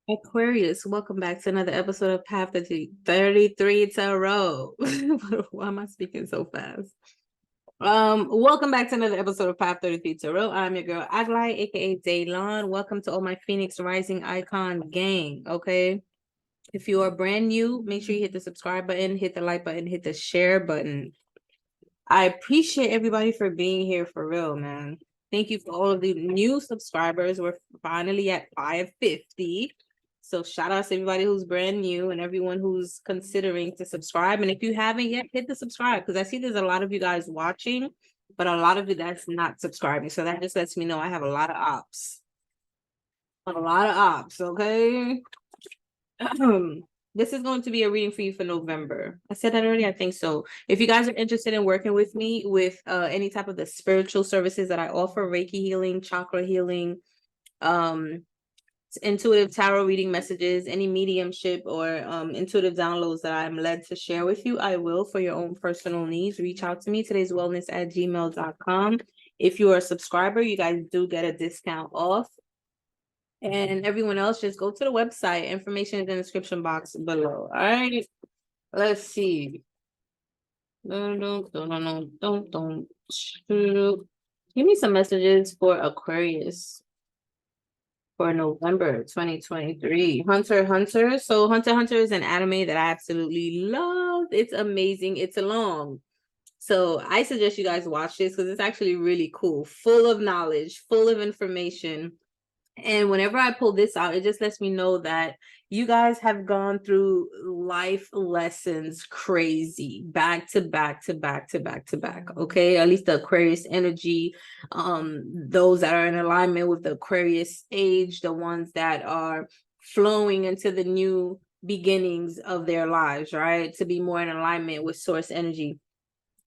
Aquarius, welcome back to another episode of Path to 33 Tarot. Why am I speaking so fast? Welcome back to another episode of Path 33 Tarot. I'm your girl Aglai, aka Daylon. Welcome to all my Phoenix Rising Icon gang. Okay. If you are brand new, make sure you hit the subscribe button, hit the like button, hit the share button. I appreciate everybody for being here for real, man. Thank you for all of the new subscribers. We're finally at 550. So shout out to everybody who's brand new and everyone who's considering to subscribe. And if you haven't yet, hit the subscribe because I see there's a lot of you guys watching, but a lot of you that's not subscribing. So that just lets me know I have a lot of ops. Okay? This is going to be a reading for you for November. I said that already? I think so. If you guys are interested in working with me with any type of the spiritual services that I offer, Reiki healing, chakra healing, intuitive tarot reading messages, any mediumship or intuitive downloads that I'm led to share with you, I will for your own personal needs. Reach out to me, today'swellness@gmail.com. If you are a subscriber, you guys do get a discount off. And everyone else, just go to the website. Information is in the description box below. All right. Let's see. Give me some messages for Aquarius for November 2023. Hunter. So Hunter is an anime that I absolutely love. It's amazing. It's long. So I suggest you guys watch this because it's actually really cool. Full of knowledge, full of information. And whenever I pull this out, it just lets me know that you guys have gone through life lessons crazy, back to back to back to back to back. Okay. At least the Aquarius energy, those that are in alignment with the Aquarius age, the ones that are flowing into the new beginnings of their lives, right? To be more in alignment with source energy.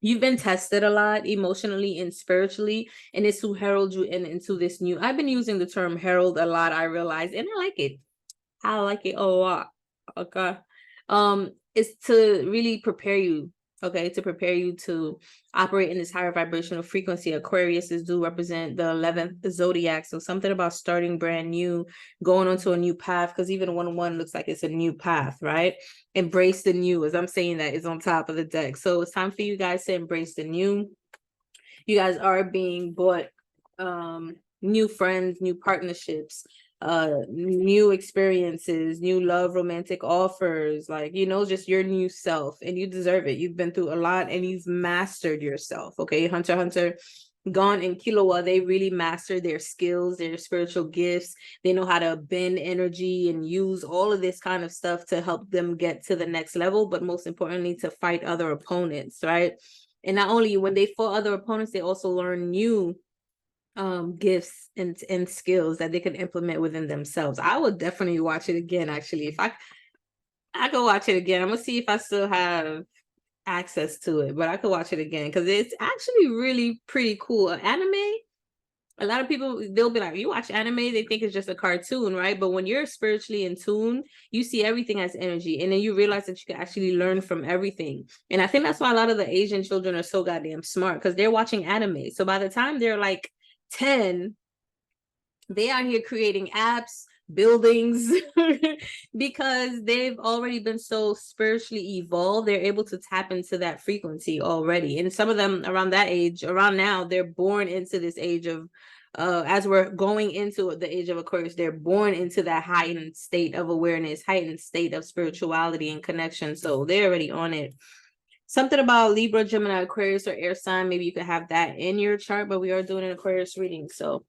You've been tested a lot emotionally and spiritually, and it's to herald you into this new. I've been using the term herald a lot, I realize, and I like it. I like it a lot. Okay. It's to really prepare you, okay, to prepare you to operate in this higher vibrational frequency. Aquariuses do represent the 11th zodiac. So something about starting brand new, going onto a new path, because even 1-1 looks like it's a new path, right? Embrace the new, as I'm saying, that is on top of the deck. So it's time for you guys to embrace the new. You guys are being bought new friends, new partnerships, new experiences, new love, romantic offers, like, you know, just your new self, and you deserve it. You've been through a lot and you've mastered yourself. Okay, Hunter, Gon and Killua, they really master their skills, their spiritual gifts. They know how to bend energy and use all of this kind of stuff to help them get to the next level, but most importantly, to fight other opponents, right? And not only when they fought other opponents, they also learn new gifts and skills that they can implement within themselves. I would definitely watch it again. Actually, if I could watch it again. I'm gonna see if I still have access to it, but I could watch it again because it's actually really pretty cool. Anime, a lot of people, they'll be like, you watch anime, they think it's just a cartoon, right? But when you're spiritually in tune, you see everything as energy, and then you realize that you can actually learn from everything. And I think that's why a lot of the Asian children are so goddamn smart, because they're watching anime. So by the time they're like 10, they are here creating apps, buildings, because they've already been so spiritually evolved. They're able to tap into that frequency already. And some of them around that age, around now, they're born into this age of as we're going into the age of Aquarius, they're born into that heightened state of awareness, heightened state of spirituality and connection. So they're already on it. Something about Libra, Gemini, Aquarius, or air sign, maybe you could have that in your chart, but we are doing an Aquarius reading. So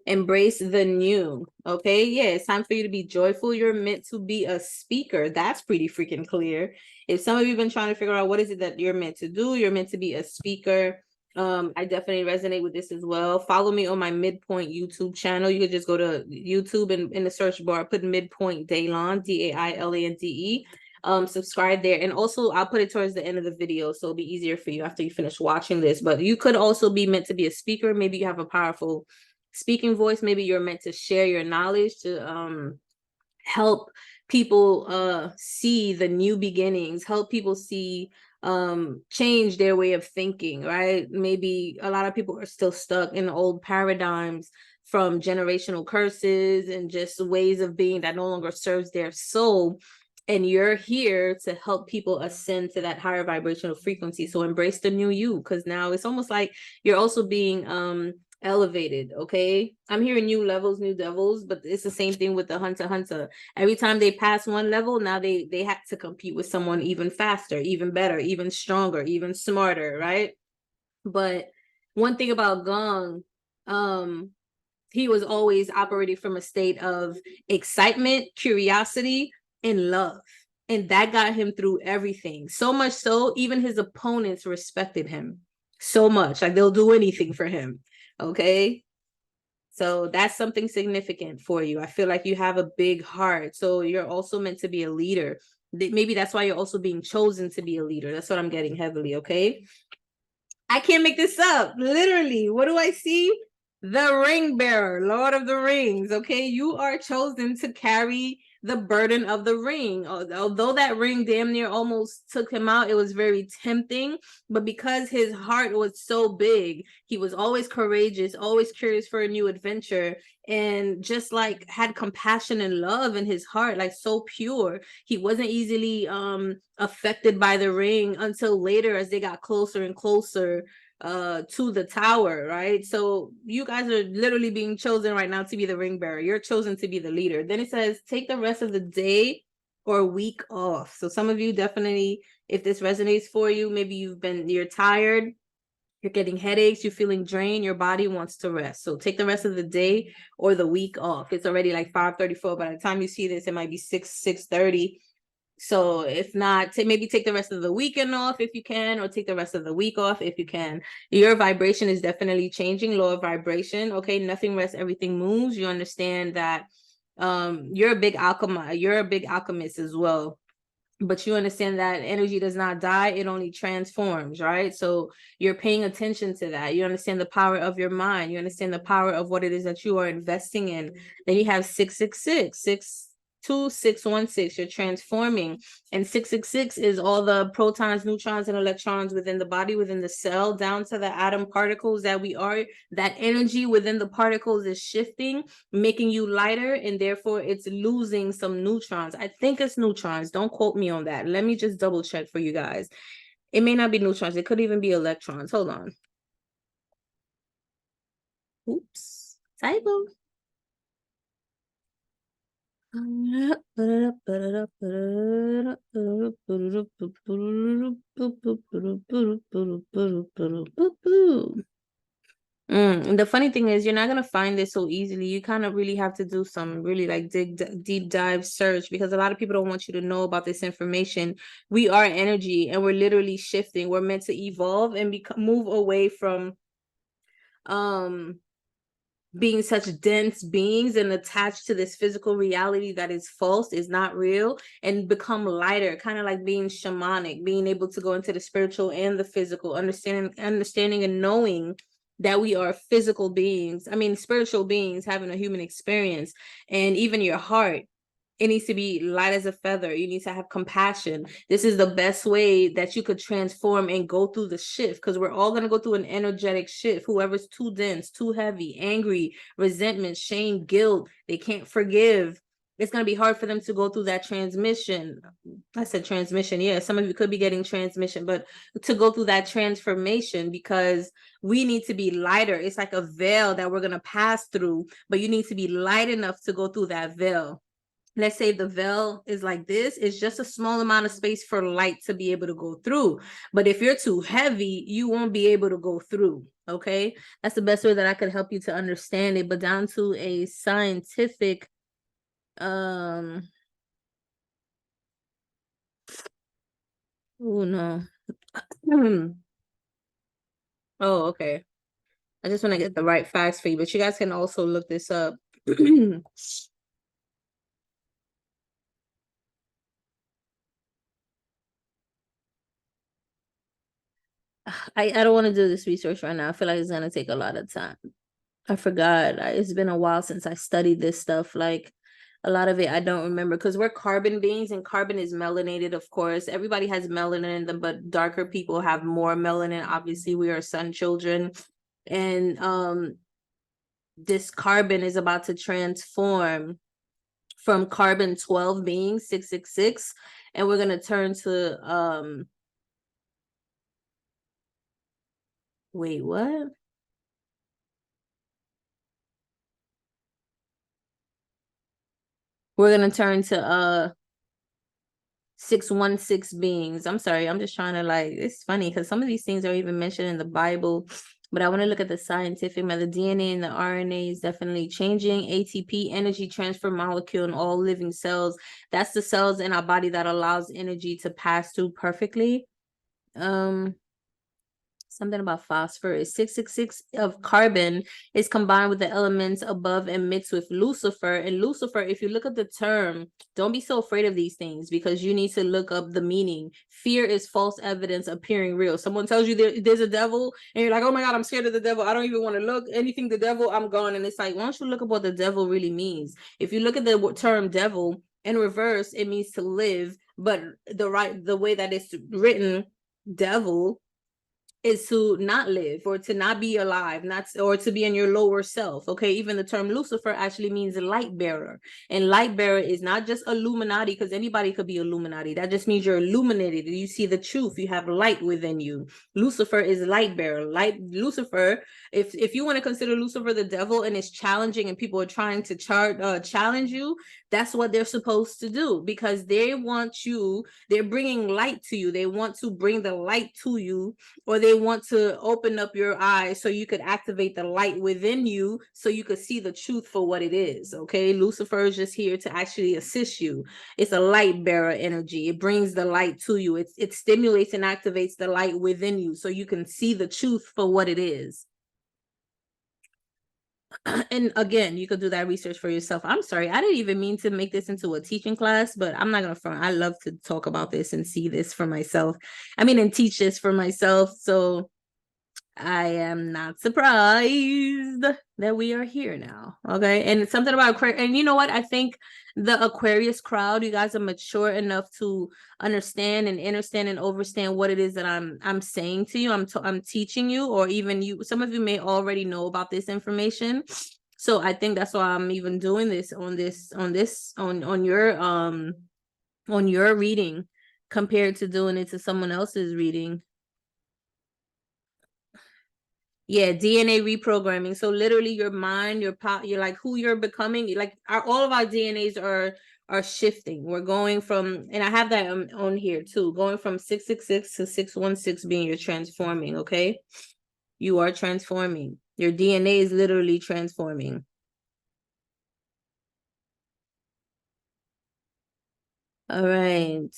embrace the new. Okay, yeah, it's time for you to be joyful. You're meant to be a speaker. That's pretty freaking clear. If some of you have been trying to figure out what is it that you're meant to do, you're meant to be a speaker. I definitely resonate with this as well. Follow me on my Midpoint YouTube channel. You could just go to YouTube and in the search bar put Midpoint Daylon, Dailande. Subscribe there, and also I'll put it towards the end of the video, so it'll be easier for you after you finish watching this. But you could also be meant to be a speaker. Maybe you have a powerful speaking voice. Maybe you're meant to share your knowledge to help people see the new beginnings, help people see change their way of thinking, right? Maybe a lot of people are still stuck in old paradigms, from generational curses and just ways of being that no longer serves their soul. And you're here to help people ascend to that higher vibrational frequency. So embrace the new you, because now it's almost like you're also being elevated. Okay, I'm hearing new levels, new devils, but it's the same thing with the hunter. Every time they pass one level, now they have to compete with someone even faster, even better, even stronger, even smarter, right? But one thing about Gong, he was always operating from a state of excitement, curiosity, and love. And that got him through everything. So much so, even his opponents respected him so much. Like they'll do anything for him. Okay. So that's something significant for you. I feel like you have a big heart. So you're also meant to be a leader. Maybe that's why you're also being chosen to be a leader. That's what I'm getting heavily. Okay. I can't make this up. Literally, what do I see? The ring bearer, Lord of the Rings. Okay, you are chosen to carry the burden of the ring. Although that ring damn near almost took him out, it was very tempting. But because his heart was so big, he was always courageous, always curious for a new adventure, and just like had compassion and love in his heart, like so pure. He wasn't easily affected by the ring until later as they got closer and closer to the tower, right? So you guys are literally being chosen right now to be the ring bearer. You're chosen to be the leader. Then it says take the rest of the day or week off. So some of you definitely, if this resonates for you, maybe you're tired, you're getting headaches, you're feeling drained, your body wants to rest. So take the rest of the day or the week off. It's already like 5:34. By the time you see this, it might be 6:30. So if not, maybe take the rest of the weekend off if you can, or take the rest of the week off if you can. Your vibration is definitely changing, lower vibration. Okay, nothing rests, everything moves. You understand that you're a big alchemist as well. But you understand that energy does not die, it only transforms, right? So you're paying attention to that. You understand the power of your mind. You understand the power of what it is that you are investing in. Then you have 666, 62616. You're transforming. And 666 is all the protons, neutrons, and electrons within the body, within the cell, down to the atom particles that we are. That energy within the particles is shifting, making you lighter, and therefore it's losing some neutrons. I think it's neutrons. Don't quote me on that. Let me just double check for you guys. It may not be neutrons. It could even be electrons. Hold on. Oops. Typo. And the funny thing is, you're not gonna find this so easily. You kind of really have to do some really like deep dive search, because a lot of people don't want you to know about this information. We are energy, and we're literally shifting. We're meant to evolve and move away from being such dense beings and attached to this physical reality that is false, is not real, and become lighter, kind of like being shamanic, being able to go into the spiritual and the physical, understanding and knowing that we are physical beings. I mean, spiritual beings having a human experience. And even your heart, it needs to be light as a feather. You need to have compassion. This is the best way that you could transform and go through the shift, because we're all going to go through an energetic shift. Whoever's too dense, too heavy, angry, resentment, shame, guilt, they can't forgive. It's going to be hard for them to go through that transmission. I said transmission. Yeah, some of you could be getting transmission, but to go through that transformation, because we need to be lighter. It's like a veil that we're going to pass through, but you need to be light enough to go through that veil. Let's say the veil is like this, it's just a small amount of space for light to be able to go through. But if you're too heavy, you won't be able to go through. Okay, that's the best way that I could help you to understand it. But down to a scientific oh no. Oh, okay. I just want to get the right facts for you, but you guys can also look this up. I don't want to do this research right now. I feel like it's gonna take a lot of time. I forgot. It's been a while since I studied this stuff. Like a lot of it I don't remember, because we're carbon beings, and carbon is melanated, of course. Everybody has melanin in them, but darker people have more melanin. Obviously, we are sun children. And this carbon is about to transform from carbon 12 being 666, and we're going to turn to wait, what? We're going to turn to 616 beings. I'm sorry, I'm just trying to, like, it's funny because some of these things are even mentioned in the Bible, but I want to look at the scientific method. DNA and the RNA is definitely changing. ATP, energy transfer molecule in all living cells. That's the cells in our body that allows energy to pass through perfectly. Something about phosphorus. 666 of carbon is combined with the elements above and mixed with Lucifer. And Lucifer, if you look at the term, don't be so afraid of these things, because you need to look up the meaning. Fear is false evidence appearing real. Someone tells you there's a devil, and you're like, oh my God, I'm scared of the devil. I don't even want to look. Anything the devil, I'm gone. And it's like, why don't you look up what the devil really means? If you look at the term devil in reverse, it means to live, but the way that it's written, devil, is to not live, or to not be alive, or to be in your lower self. Okay, even the term Lucifer actually means light bearer, and light bearer is not just Illuminati, because anybody could be Illuminati. That just means you're illuminated, you see the truth, you have light within you. Lucifer is light bearer. Lucifer, if you want to consider Lucifer the devil and it's challenging and people are trying to challenge you, that's what they're supposed to do, because they're bringing light to you. They want to bring the light to you, or they want to open up your eyes so you could activate the light within you, so you could see the truth for what it is. Okay, Lucifer is just here to actually assist you. It's a light bearer energy. It brings the light to you. It stimulates and activates the light within you so you can see the truth for what it is. And again, you could do that research for yourself. I'm sorry, I didn't even mean to make this into a teaching class, but I'm not gonna front. I love to talk about this and see this for myself. I mean, and teach this for myself. So I am not surprised that we are here now. Okay. And it's something about Aquarius. And you know what? I think the Aquarius crowd, you guys are mature enough to understand and understand what it is that I'm saying to you. I'm teaching you, or even you, some of you may already know about this information. So I think that's why I'm even doing this on your reading, compared to doing it to someone else's reading. Yeah, DNA reprogramming. So literally your mind, you're like who you're becoming. Like all of our DNAs are shifting. We're going from, and I have that on here too, going from 666 to 616 being you're transforming, okay? You are transforming. Your DNA is literally transforming. All right.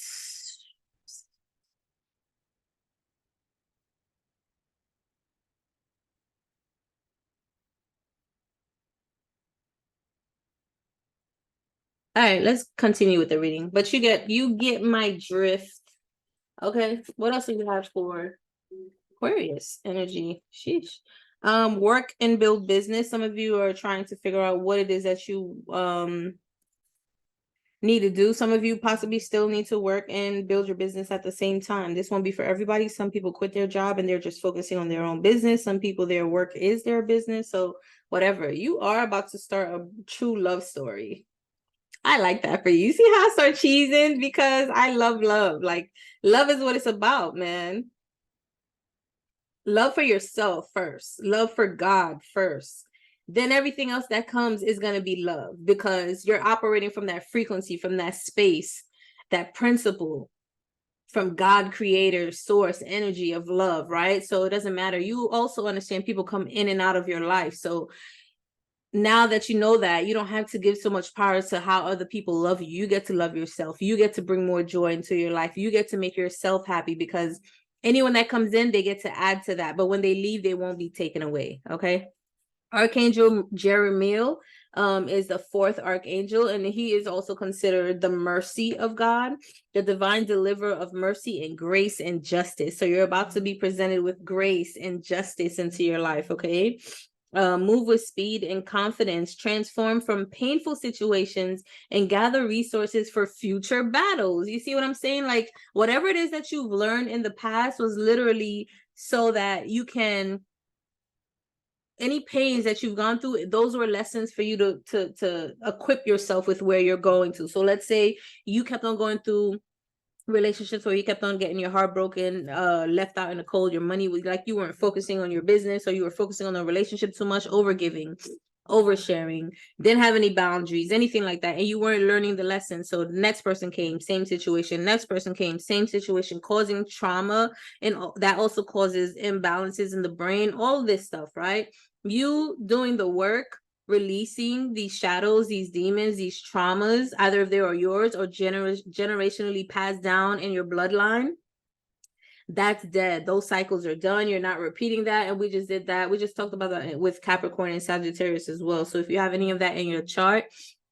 All right, let's continue with the reading. But you get my drift. Okay. What else do you have for Aquarius energy? Sheesh. Work and build business. Some of you are trying to figure out what it is that you need to do. Some of you possibly still need to work and build your business at the same time. This won't be for everybody. Some people quit their job and they're just focusing on their own business. Some people, their work is their business. So whatever. You are about to start a true love story. I like that for you. You see how I start cheesing? Because I love love. Like, love is what it's about, man. Love for yourself first. Love for God first. Then everything else that comes is going to be love, because you're operating from that frequency, from that space, that principle, from God, creator, source, energy of love, right? So it doesn't matter. You also understand people come in and out of your life. So now that you know that, you don't have to give so much power to how other people love you. You get to love yourself. You get to bring more joy into your life. You get to make yourself happy, because anyone that comes in, they get to add to that. But when they leave, they won't be taken away. Okay. Archangel Jeremiel is the fourth archangel, and he is also considered the mercy of God, the divine deliverer of mercy and grace and justice. So you're about to be presented with grace and justice into your life. Okay. Move with speed and confidence, transform from painful situations, and gather resources for future battles. You see what I'm saying? Like, whatever it is that you've learned in the past was literally so that you can any pains that you've gone through, those were lessons for you to equip yourself with where you're going to. So let's say you kept on going through relationships where you kept on getting your heart broken, left out in the cold, your money was like, you weren't focusing on your business, or you were focusing on the relationship too much, overgiving, oversharing, didn't have any boundaries, anything like that, and you weren't learning the lesson. So the next person came, same situation, next person came, same situation, causing trauma, and that also causes imbalances in the brain, all this stuff, right? You doing the work, releasing these shadows, these demons, these traumas, either if they are yours or generationally passed down in your bloodline, that's dead. Those cycles are done. You're not repeating that. And we just did that. We just talked about that with Capricorn and Sagittarius as well. So if you have any of that in your chart,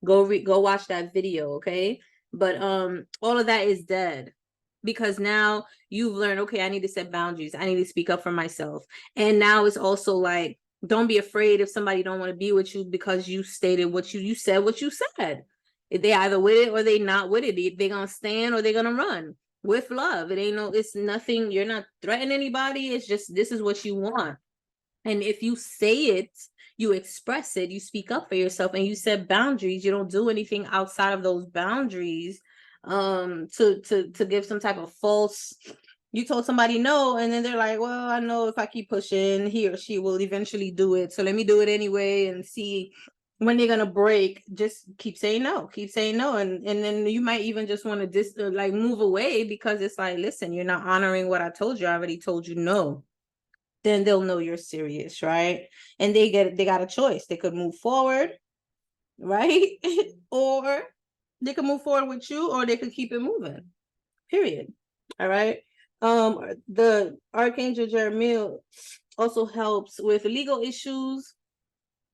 go watch that video, okay? But all of that is dead, because now you've learned, okay, I need to set boundaries. I need to speak up for myself. And now it's also like, don't be afraid if somebody don't want to be with you because you stated what you said what you said. If they either with it or they not with it. They gonna stand or they gonna run with love. It's nothing. You're not threatening anybody. It's just, this is what you want. And if you say it, you express it, you speak up for yourself, and you set boundaries. You don't do anything outside of those boundaries to give some type of false, you told somebody no, and then they're like, well, I know if I keep pushing, he or she will eventually do it, so let me do it anyway and see when they're gonna break. Just keep saying no, and then you might even just want to like move away, because it's like, listen, you're not honoring what I told you. I already told you no. Then they'll know you're serious, right? And they got a choice. They could move forward, right? Or they could move forward with you, or they could keep it moving, period. All right. The Archangel Jeremiah also helps with legal issues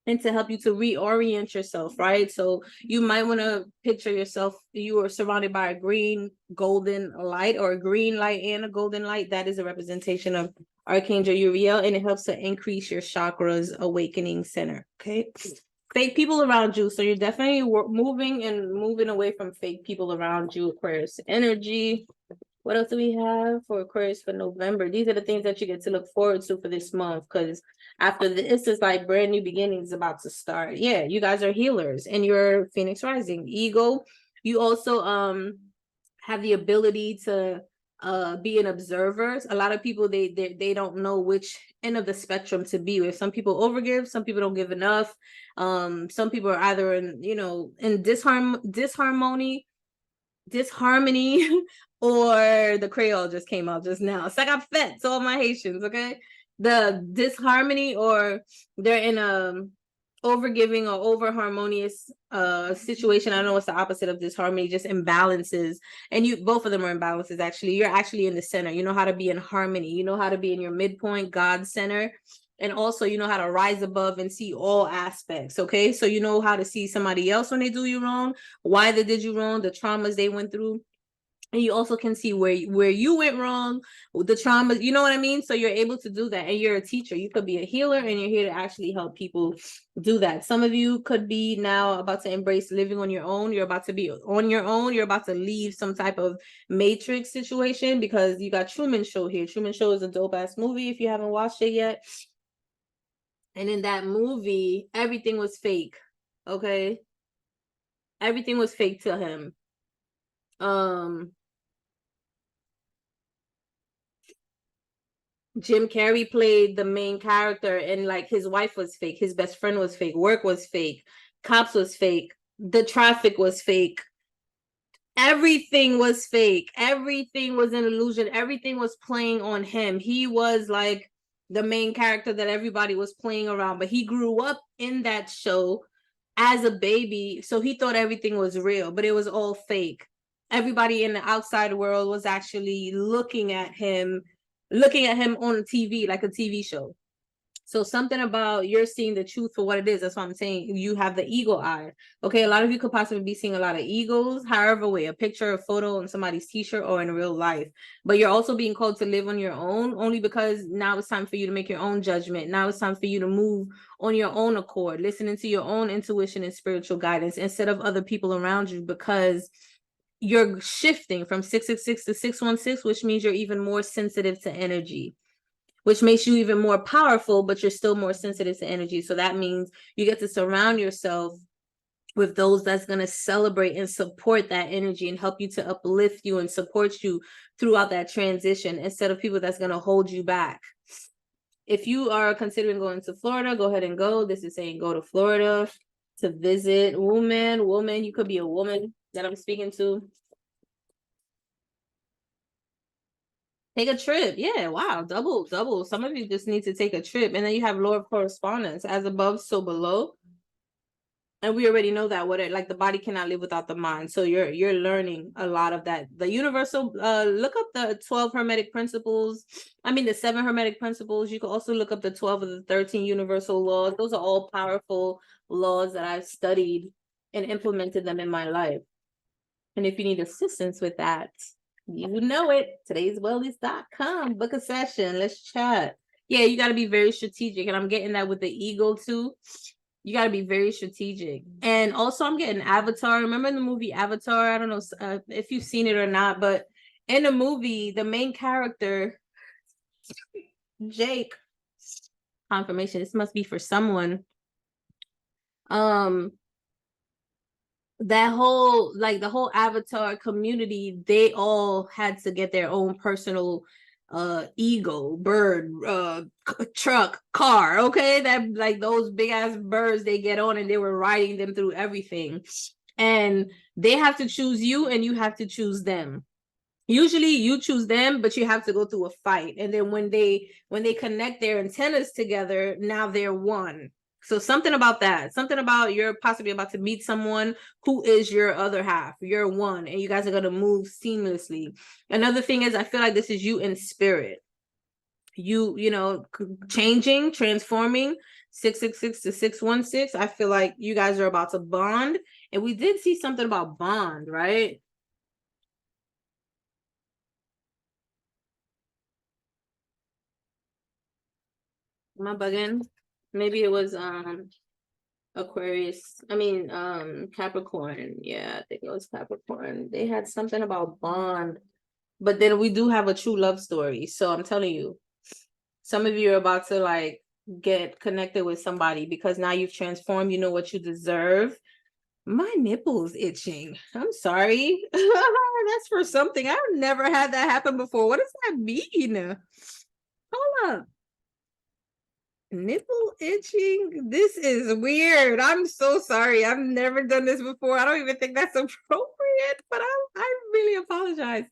and to help you to reorient yourself, right? So you might want to picture yourself, you are surrounded by a green golden light, or a green light and a golden light. That is a representation of Archangel Uriel, and it helps to increase your chakras awakening center. Okay. Fake people around you. So you're definitely moving away from fake people around you. Aquarius energy. What else do we have for Aquarius for November? These are the things that you get to look forward to for this month, because after this is like brand new beginnings about to start. Yeah, you guys are healers, and you're Phoenix rising. Ego. You also have the ability to be an observer. A lot of people, they don't know which end of the spectrum to be with. Some people overgive, some people don't give enough. Some people are either in disharmony, or the Creole just came out just now. So I got fed to all my Haitians, okay? The disharmony, or they're in a overgiving or over harmonious situation. I know what's the opposite of disharmony, just imbalances. And both of them are imbalances, actually. You're actually in the center. You know how to be in harmony. You know how to be in your midpoint, God center. And also, you know how to rise above and see all aspects, okay? So you know how to see somebody else when they do you wrong, why they did you wrong, the traumas they went through. And you also can see where you went wrong, the trauma, you know what I mean? So you're able to do that. And you're a teacher. You could be a healer, and you're here to actually help people do that. Some of you could be now about to embrace living on your own. You're about to be on your own. You're about to leave some type of matrix situation, because you got Truman Show here. Truman Show is a dope ass movie if you haven't watched it yet. And in that movie, everything was fake. Okay. Everything was fake to him. Jim Carrey played the main character, and like his wife was fake, his best friend was fake, work was fake, cops was fake, the traffic was fake, everything was fake, everything was an illusion, everything was playing on him. He was like the main character that everybody was playing around, but he grew up in that show as a baby, so he thought everything was real, but it was all fake. Everybody in the outside world was actually looking at him on TV, like a TV show. So something about you're seeing the truth for what it is. That's what I'm saying. You have the eagle eye. Okay, a lot of you could possibly be seeing a lot of eagles, however way, a picture, a photo on somebody's t-shirt, or in real life. But you're also being called to live on your own, only because now it's time for you to make your own judgment. Now it's time for you to move on your own accord, listening to your own intuition and spiritual guidance instead of other people around you, because you're shifting from 666 to 616, which means you're even more sensitive to energy. which makes you even more powerful, but you're still more sensitive to energy. So that means you get to surround yourself with those that's going to celebrate and support that energy and help you to uplift you and support you throughout that transition, instead of people that's going to hold you back. If you are considering going to Florida, go ahead and go. This is saying go to Florida to visit. Woman, you could be a woman that I'm speaking to. Take a trip. Yeah, wow, double. Some of you just need to take a trip. And then you have law of correspondence, as above, so below. And we already know that like the body cannot live without the mind. So you're learning a lot of that. The universal, look up the 12 hermetic principles. I mean, the 7 hermetic principles. You can also look up the 12 of the 13 universal laws. Those are all powerful laws that I've studied and implemented them in my life. And if you need assistance with that, you know it. Today'swellness.com. Book a session. Let's chat. Yeah, you got to be very strategic. And I'm getting that with the ego too. You got to be very strategic. And also I'm getting Avatar. Remember the movie Avatar? I don't know if you've seen it or not, but in the movie, the main character, Jake, confirmation, this must be for someone. That whole, like the whole Avatar community, they all had to get their own personal ego, bird, truck, car, okay, that like those big ass birds they get on, and they were riding them through everything, and they have to choose you and you have to choose them. Usually you choose them, but you have to go through a fight, and then when they connect their antennas together, now they're one. So something about that, something about you're possibly about to meet someone who is your other half, you're one, and you guys are going to move seamlessly. Another thing is, I feel like this is you in spirit. You know, changing, transforming, 666 to 616. I feel like you guys are about to bond. And we did see something about bond, right? Am I bugging? Maybe it was Aquarius. I mean Capricorn. Yeah, I think it was Capricorn. They had something about bond. But then we do have a true love story. So I'm telling you, some of you are about to like get connected with somebody because now you've transformed, you know what you deserve. My nipple's itching. I'm sorry. That's for something. I've never had that happen before. What does that mean? Hold up. Nipple itching? This is weird. I'm so sorry. I've never done this before. I don't even think that's appropriate, but I really apologize.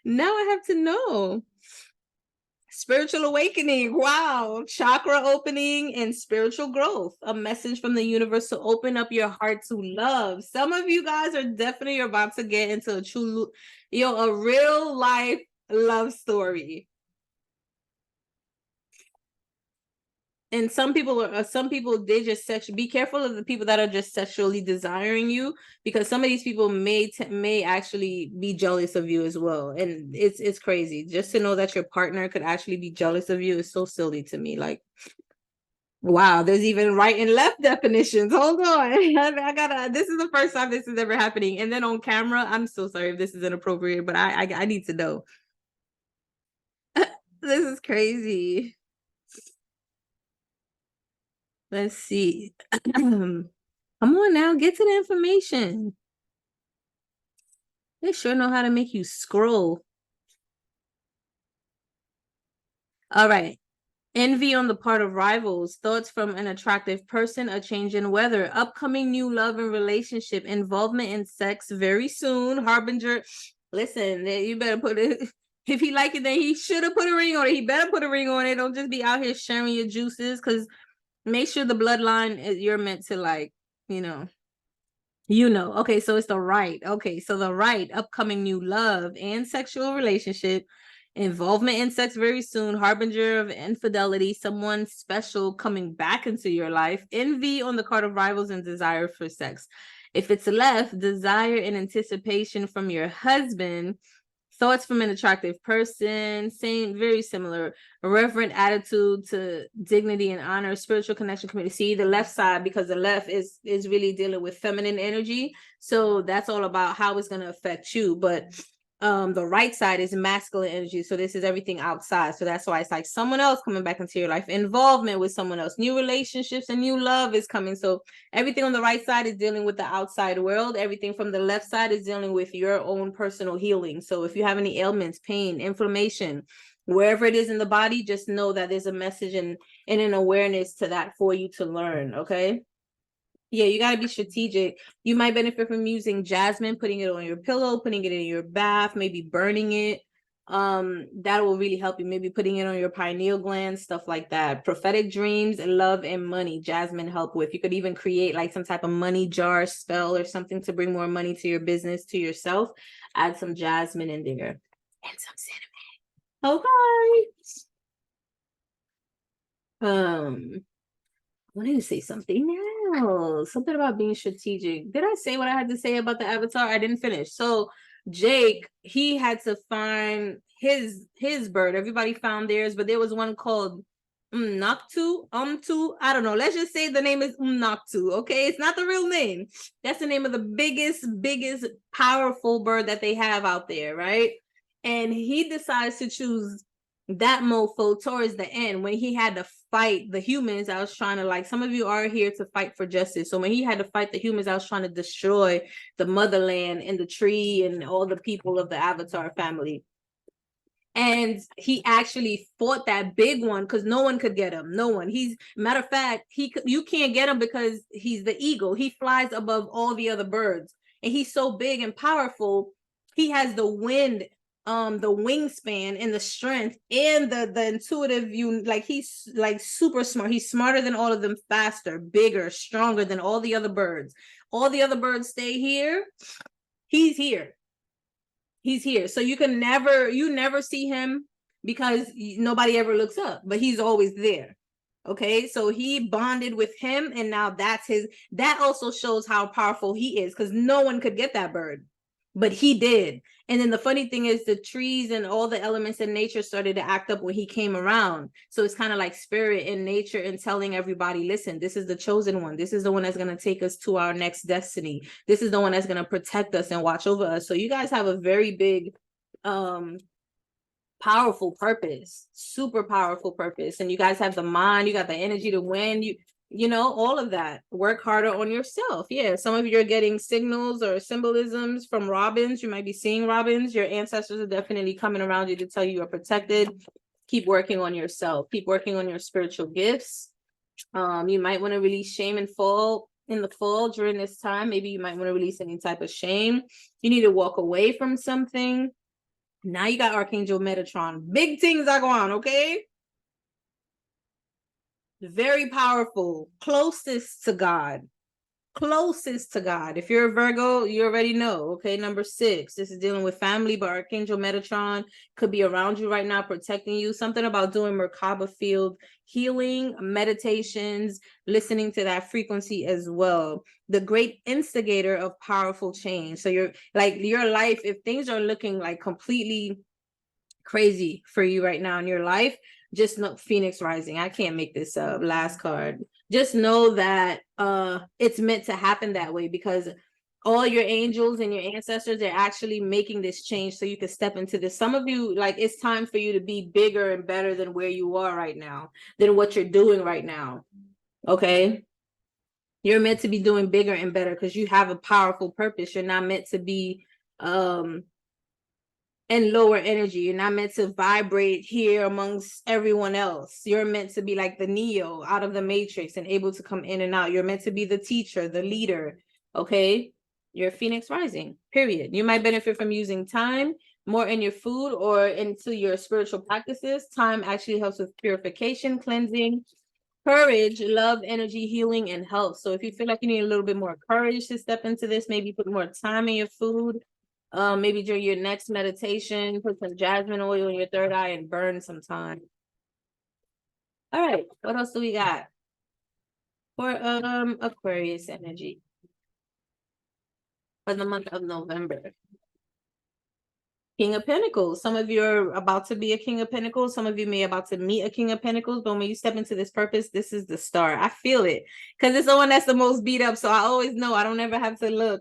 Now I have to know. Spiritual awakening. Wow. Chakra opening and spiritual growth. A message from the universe to open up your heart to love. Some of you guys are definitely about to get into a true, a real life love story. And some people they just be careful of the people that are just sexually desiring you, because some of these people may actually be jealous of you as well. And it's crazy just to know that your partner could actually be jealous of you is so silly to me. Like, wow, there's even right and left definitions. Hold on. I gotta, this is the first time this is ever happening. And then on camera, I'm so sorry if this is inappropriate, but I need to know. This is crazy. Let's see. Come on now, get to the information. They sure know how to make you scroll. All right. Envy on the part of rivals, thoughts from an attractive person, a change in weather, upcoming new love and relationship, involvement in sex very soon, harbinger. Listen, you better put it. If he like it, then he should have put a ring on it. He better put a ring on it. Don't just be out here sharing your juices, because make sure the bloodline you're meant to, like, okay, so it's the right. Okay, so the right, upcoming new love and sexual relationship, involvement in sex very soon, harbinger of infidelity, someone special coming back into your life, envy on the card of rivals, and desire for sex. If it's left, desire and anticipation from your husband, thoughts from an attractive person, same, very similar, a reverent attitude to dignity and honor, spiritual connection, community. See the left side, because the left is really dealing with feminine energy. So that's all about how it's going to affect you. But the right side is masculine energy. So this is everything outside. So that's why it's like someone else coming back into your life, involvement with someone else, new relationships and new love is coming. So everything on the right side is dealing with the outside world. Everything from the left side is dealing with your own personal healing. So if you have any ailments, pain, inflammation, wherever it is in the body, just know that there's a message and an awareness to that for you to learn. Okay. Yeah, you got to be strategic. You might benefit from using jasmine, putting it on your pillow, putting it in your bath, maybe burning it. That will really help you. Maybe putting it on your pineal gland, stuff like that. Prophetic dreams, love, and money. Jasmine help with. You could even create like some type of money jar spell or something to bring more money to your business, to yourself. Add some jasmine in there and some cinnamon. Okay. I wanted to say something else. Something about being strategic. Did I say what I had to say about the avatar? I didn't finish. So Jake, he had to find his bird. Everybody found theirs, but there was one called Umnaktu. I don't know. Let's just say the name is Umnaktu. Okay, it's not the real name. That's the name of the biggest, powerful bird that they have out there, right? And he decides to choose that mofo towards the end when he had to fight the humans. I was trying to, like, some of you are here to fight for justice. So when he had to fight the humans, I was trying to destroy the motherland and the tree and all the people of the Avatar family. And he actually fought that big one because no one could get him. No one. He's, matter of fact, you can't get him because he's the eagle. He flies above all the other birds, and he's so big and powerful. He has the wind, the wingspan and the strength and the intuitive. Like, he's like super smart. He's smarter than all of them, faster, bigger, stronger than all the other birds. All the other birds stay here. He's here. He's here. So you never see him because nobody ever looks up, but he's always there. Okay, so he bonded with him, and now that also shows how powerful he is, because no one could get that bird, but he did. And then the funny thing is, the trees and all the elements in nature started to act up when he came around. So it's kind of like spirit in nature and telling everybody, listen, this is the chosen one. This is the one that's going to take us to our next destiny. This is the one that's going to protect us and watch over us. So you guys have a very big, powerful purpose, super powerful purpose. And you guys have the mind, you got the energy to win. You know, all of that. Work harder on yourself. Yeah, some of you are getting signals or symbolisms from robins. You might be seeing robins. Your ancestors are definitely coming around you to tell you you're protected. Keep working on yourself. Keep working on your spiritual gifts. You might want to release shame and fall in the fall during this time. Maybe you might want to release any type of shame. You need to walk away from something. Now you got Archangel Metatron. Big things are going on, okay? Very powerful, closest to God. If you're a Virgo, you already know. Okay, number 6, this is dealing with family, but Archangel Metatron could be around you right now, protecting you. Something about doing Merkaba field healing, meditations, listening to that frequency as well. The great instigator of powerful change. So you're like, your life, if things are looking like completely crazy for you right now in your life, just know, Phoenix Rising, I can't make this up, last card. Just know that it's meant to happen that way, because all your angels and your ancestors are actually making this change so you can step into this. Some of you, like, it's time for you to be bigger and better than where you are right now, than what you're doing right now. Okay, you're meant to be doing bigger and better because you have a powerful purpose. You're not meant to be and lower energy. You're not meant to vibrate here amongst everyone else. You're meant to be like the Neo out of the Matrix and able to come in and out. You're meant to be the teacher, the leader. Okay, you're Phoenix Rising, period. You might benefit from using time more in your food or into your spiritual practices. Time actually helps with purification, cleansing, courage, love, energy, healing, and health. So if you feel like you need a little bit more courage to step into this, maybe put more time in your food. Maybe during your next meditation, put some jasmine oil in your third eye and burn some time. All right, what else do we got for Aquarius energy for the month of November? King of Pentacles. Some of you are about to be a King of Pentacles. Some of you may about to meet a King of Pentacles. But when you step into this purpose, this is the star. I feel it because it's the one that's the most beat up. So I always know I don't ever have to look.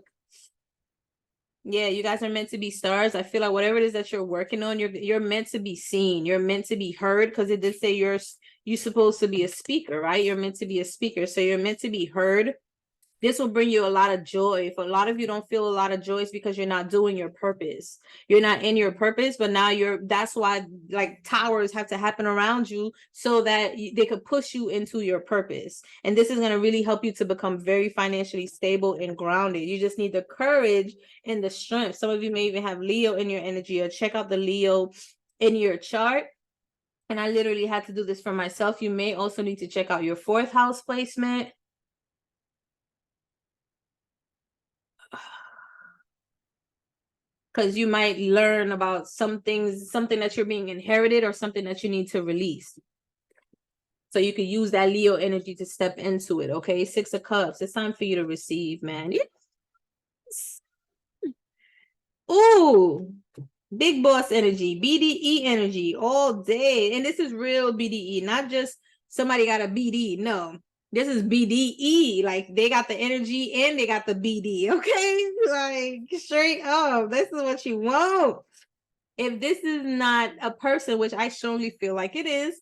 Yeah, you guys are meant to be stars. I feel like whatever it is that you're working on, you're meant to be seen. You're meant to be heard, because it did say you're supposed to be a speaker, right? You're meant to be a speaker, so you're meant to be heard. This will bring you a lot of joy. If a lot of you don't feel a lot of joy, it's because you're not doing your purpose. You're not in your purpose, but now that's why like towers have to happen around you so that they could push you into your purpose. And this is going to really help you to become very financially stable and grounded. You just need the courage and the strength. Some of you may even have Leo in your energy, or check out the Leo in your chart. And I literally had to do this for myself. You may also need to check out your 4th house placement. Because you might learn about some things, something that you're being inherited or something that you need to release. So you can use that Leo energy to step into it, okay? 6 of Cups. It's time for you to receive, man. Yes. Ooh, big boss energy, BDE energy all day. And this is real BDE, not just somebody got a BD. No, this is BDE. Like they got the energy and they got the BD, okay? Like straight up. This is what you want. If this is not a person, which I strongly feel like it is,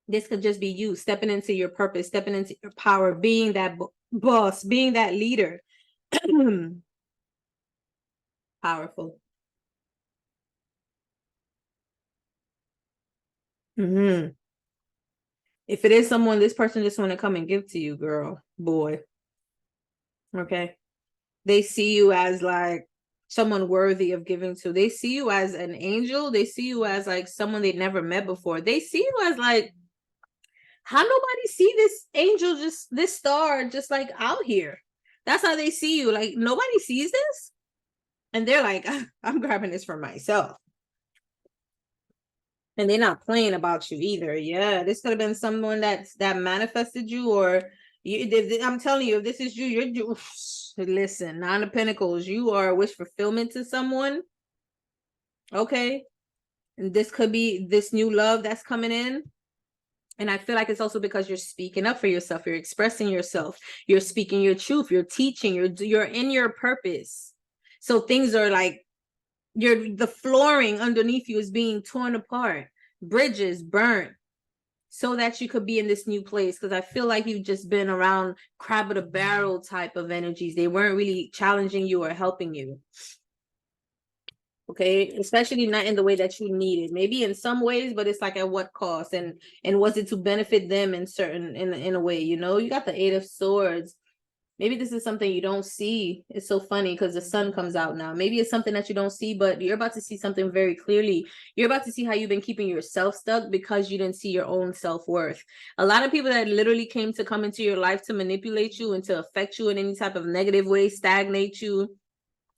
this could just be you stepping into your purpose, stepping into your power, being that boss, being that leader. Powerful. Mm-hmm. If it is someone, this person just want to come and give to you, girl, boy. Okay. They see you as like someone worthy of giving to. They see you as an angel. They see you as like someone they'd never met before. They see you as like, how nobody see this angel, just this star, just like out here. That's how they see you. Like nobody sees this. And they're like, I'm grabbing this for myself. And they're not playing about you either. Yeah, this could have been someone that manifested you, or I'm telling you, if this is you, listen, 9 of Pentacles, you are a wish fulfillment to someone. Okay. And this could be this new love that's coming in. And I feel like it's also because you're speaking up for yourself. You're expressing yourself. You're speaking your truth. You're teaching. You're in your purpose. So things are like, the flooring underneath you is being torn apart, bridges burnt, so that you could be in this new place. Because I feel like you've just been around crab of the barrel type of energies. They weren't really challenging you or helping you. Okay, especially not in the way that you needed. Maybe in some ways, but it's like at what cost? And was it to benefit them in a way? You know, you got the 8 of Swords. Maybe this is something you don't see. It's so funny because the sun comes out now. Maybe it's something that you don't see, but you're about to see something very clearly. You're about to see how you've been keeping yourself stuck because you didn't see your own self-worth. A lot of people that literally came to come into your life to manipulate you and to affect you in any type of negative way, stagnate you,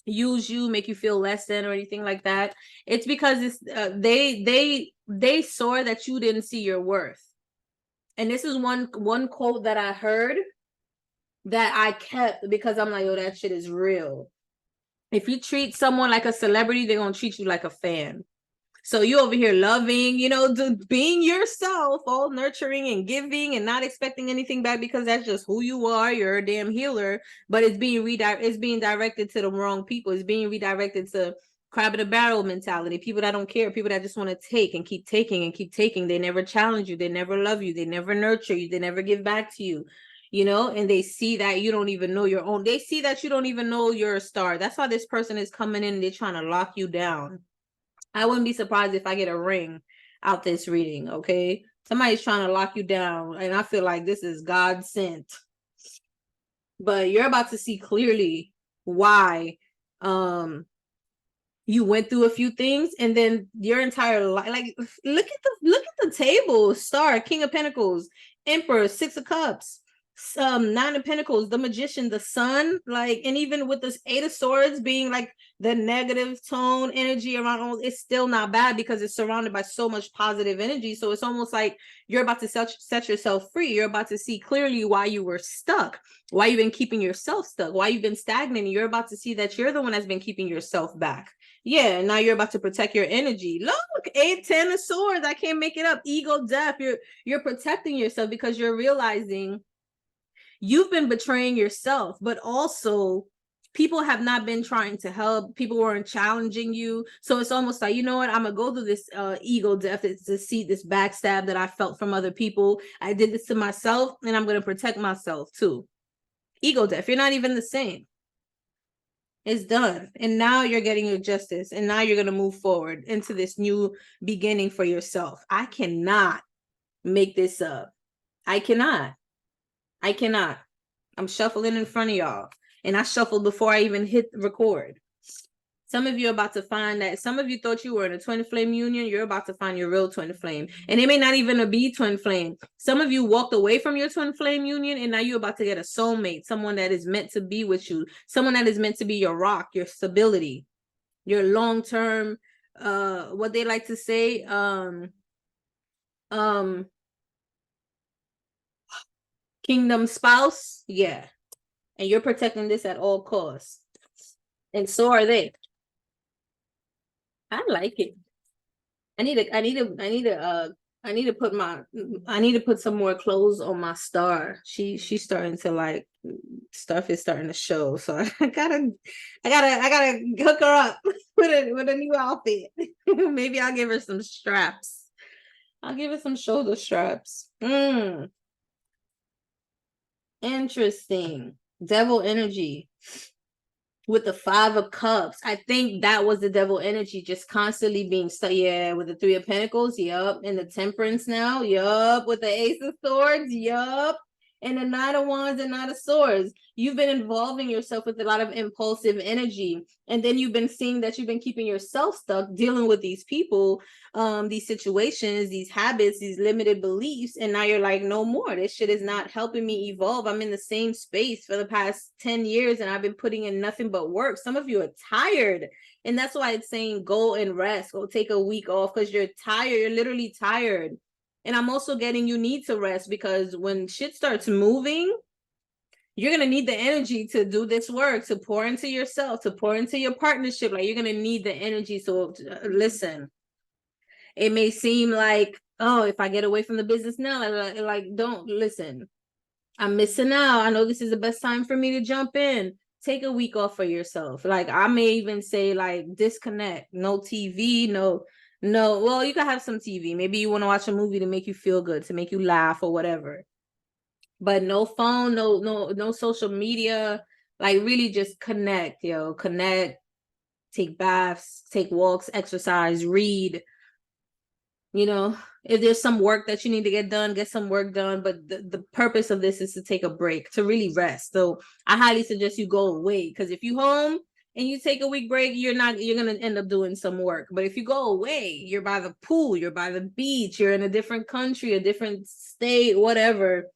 use you, make you feel less than or anything like that. It's because it's they saw that you didn't see your worth. And this is one quote that I heard that I kept because I'm like, oh, that shit is real. If you treat someone like a celebrity, they're gonna treat you like a fan. So you over here loving, you know, being yourself, all nurturing and giving and not expecting anything back because that's just who you are. You're a damn healer, but it's being directed to the wrong people. It's being redirected to crab in a barrel mentality. People that don't care, people that just want to take and keep taking and keep taking. They never challenge you. They never love you. They never nurture you. They never give back to you. You know, and they see that you don't even know your own. They see that you don't even know you're a star. That's how this person is coming in. They're trying to lock you down. I wouldn't be surprised if I get a ring out this reading, okay? Somebody's trying to lock you down, and I feel like this is God sent. But you're about to see clearly why you went through a few things, and then your entire life, like look at the table. Star, King of Pentacles, Emperor, 6 of Cups, 9 of Pentacles, the Magician, the Sun, like, and even with this 8 of Swords being like the negative tone energy around, it's still not bad because it's surrounded by so much positive energy. So it's almost like you're about to set yourself free. You're about to see clearly why you were stuck, why you've been keeping yourself stuck, why you've been stagnating. You're about to see that you're the one that's been keeping yourself back. Yeah, now you're about to protect your energy. Look, 8, 10 of Swords. I can't make it up. Ego, death. You're protecting yourself because you're realizing you've been betraying yourself, but also people have not been trying to help. People weren't challenging you. So it's almost like, you know what, I'm gonna go through this ego death, deceit, this backstab that I felt from other people. I did this to myself, and I'm gonna protect myself too. Ego death. You're not even the same. It's done. And now you're getting your justice. And now you're going to move forward into this new beginning for yourself. I cannot make this up. I cannot. I'm shuffling in front of y'all. And I shuffled before I even hit record. Some of you are about to find that some of you thought you were in a twin flame union. You're about to find your real twin flame. And it may not even be twin flame. Some of you walked away from your twin flame union, and now you're about to get a soulmate, someone that is meant to be with you, someone that is meant to be your rock, your stability, your long-term, what they like to say, kingdom spouse. Yeah. And you're protecting this at all costs. And so are they. I like it. I need to put some more clothes on my star. She's starting to like, stuff is starting to show. So I gotta hook her up with a new outfit. Maybe I'll give her some straps. I'll give her some shoulder straps. Interesting. Devil energy. With the 5 of Cups, I think that was the devil energy, just constantly being stuck. Yeah, with the 3 of Pentacles, yup, and the Temperance now, yup, with the Ace of Swords, yup, and the 9 of Wands and 9 of Swords. You've been involving yourself with a lot of impulsive energy, and then you've been seeing that you've been keeping yourself stuck dealing with these people, these situations, these habits, these limited beliefs, and now you're like, no more. This shit is not helping me evolve. I'm in the same space for the past 10 years, and I've been putting in nothing but work. Some of you are tired, and that's why it's saying go and rest, go take a week off, because you're tired. You're literally tired. And I'm also getting you need to rest, because when shit starts moving, you're going to need the energy to do this work, to pour into yourself, to pour into your partnership. Like, you're going to need the energy. So listen, it may seem like, oh, if I get away from the business now, like don't listen. I'm missing out. I know this is the best time for me to jump in. Take a week off for yourself. Like, I may even say, like, disconnect. No TV, no. Well, you can have some TV. Maybe you want to watch a movie to make you feel good, to make you laugh or whatever. But no phone, no social media. Like, really just connect, connect, take baths, take walks, exercise, read. If there's some work that you need to get done, get some work done. But the purpose of this is to take a break, to really rest. So I highly suggest you go away, because if you home and you take a week break, you're going to end up doing some work. But if you go away, you're by the pool, you're by the beach, you're in a different country, a different state, whatever,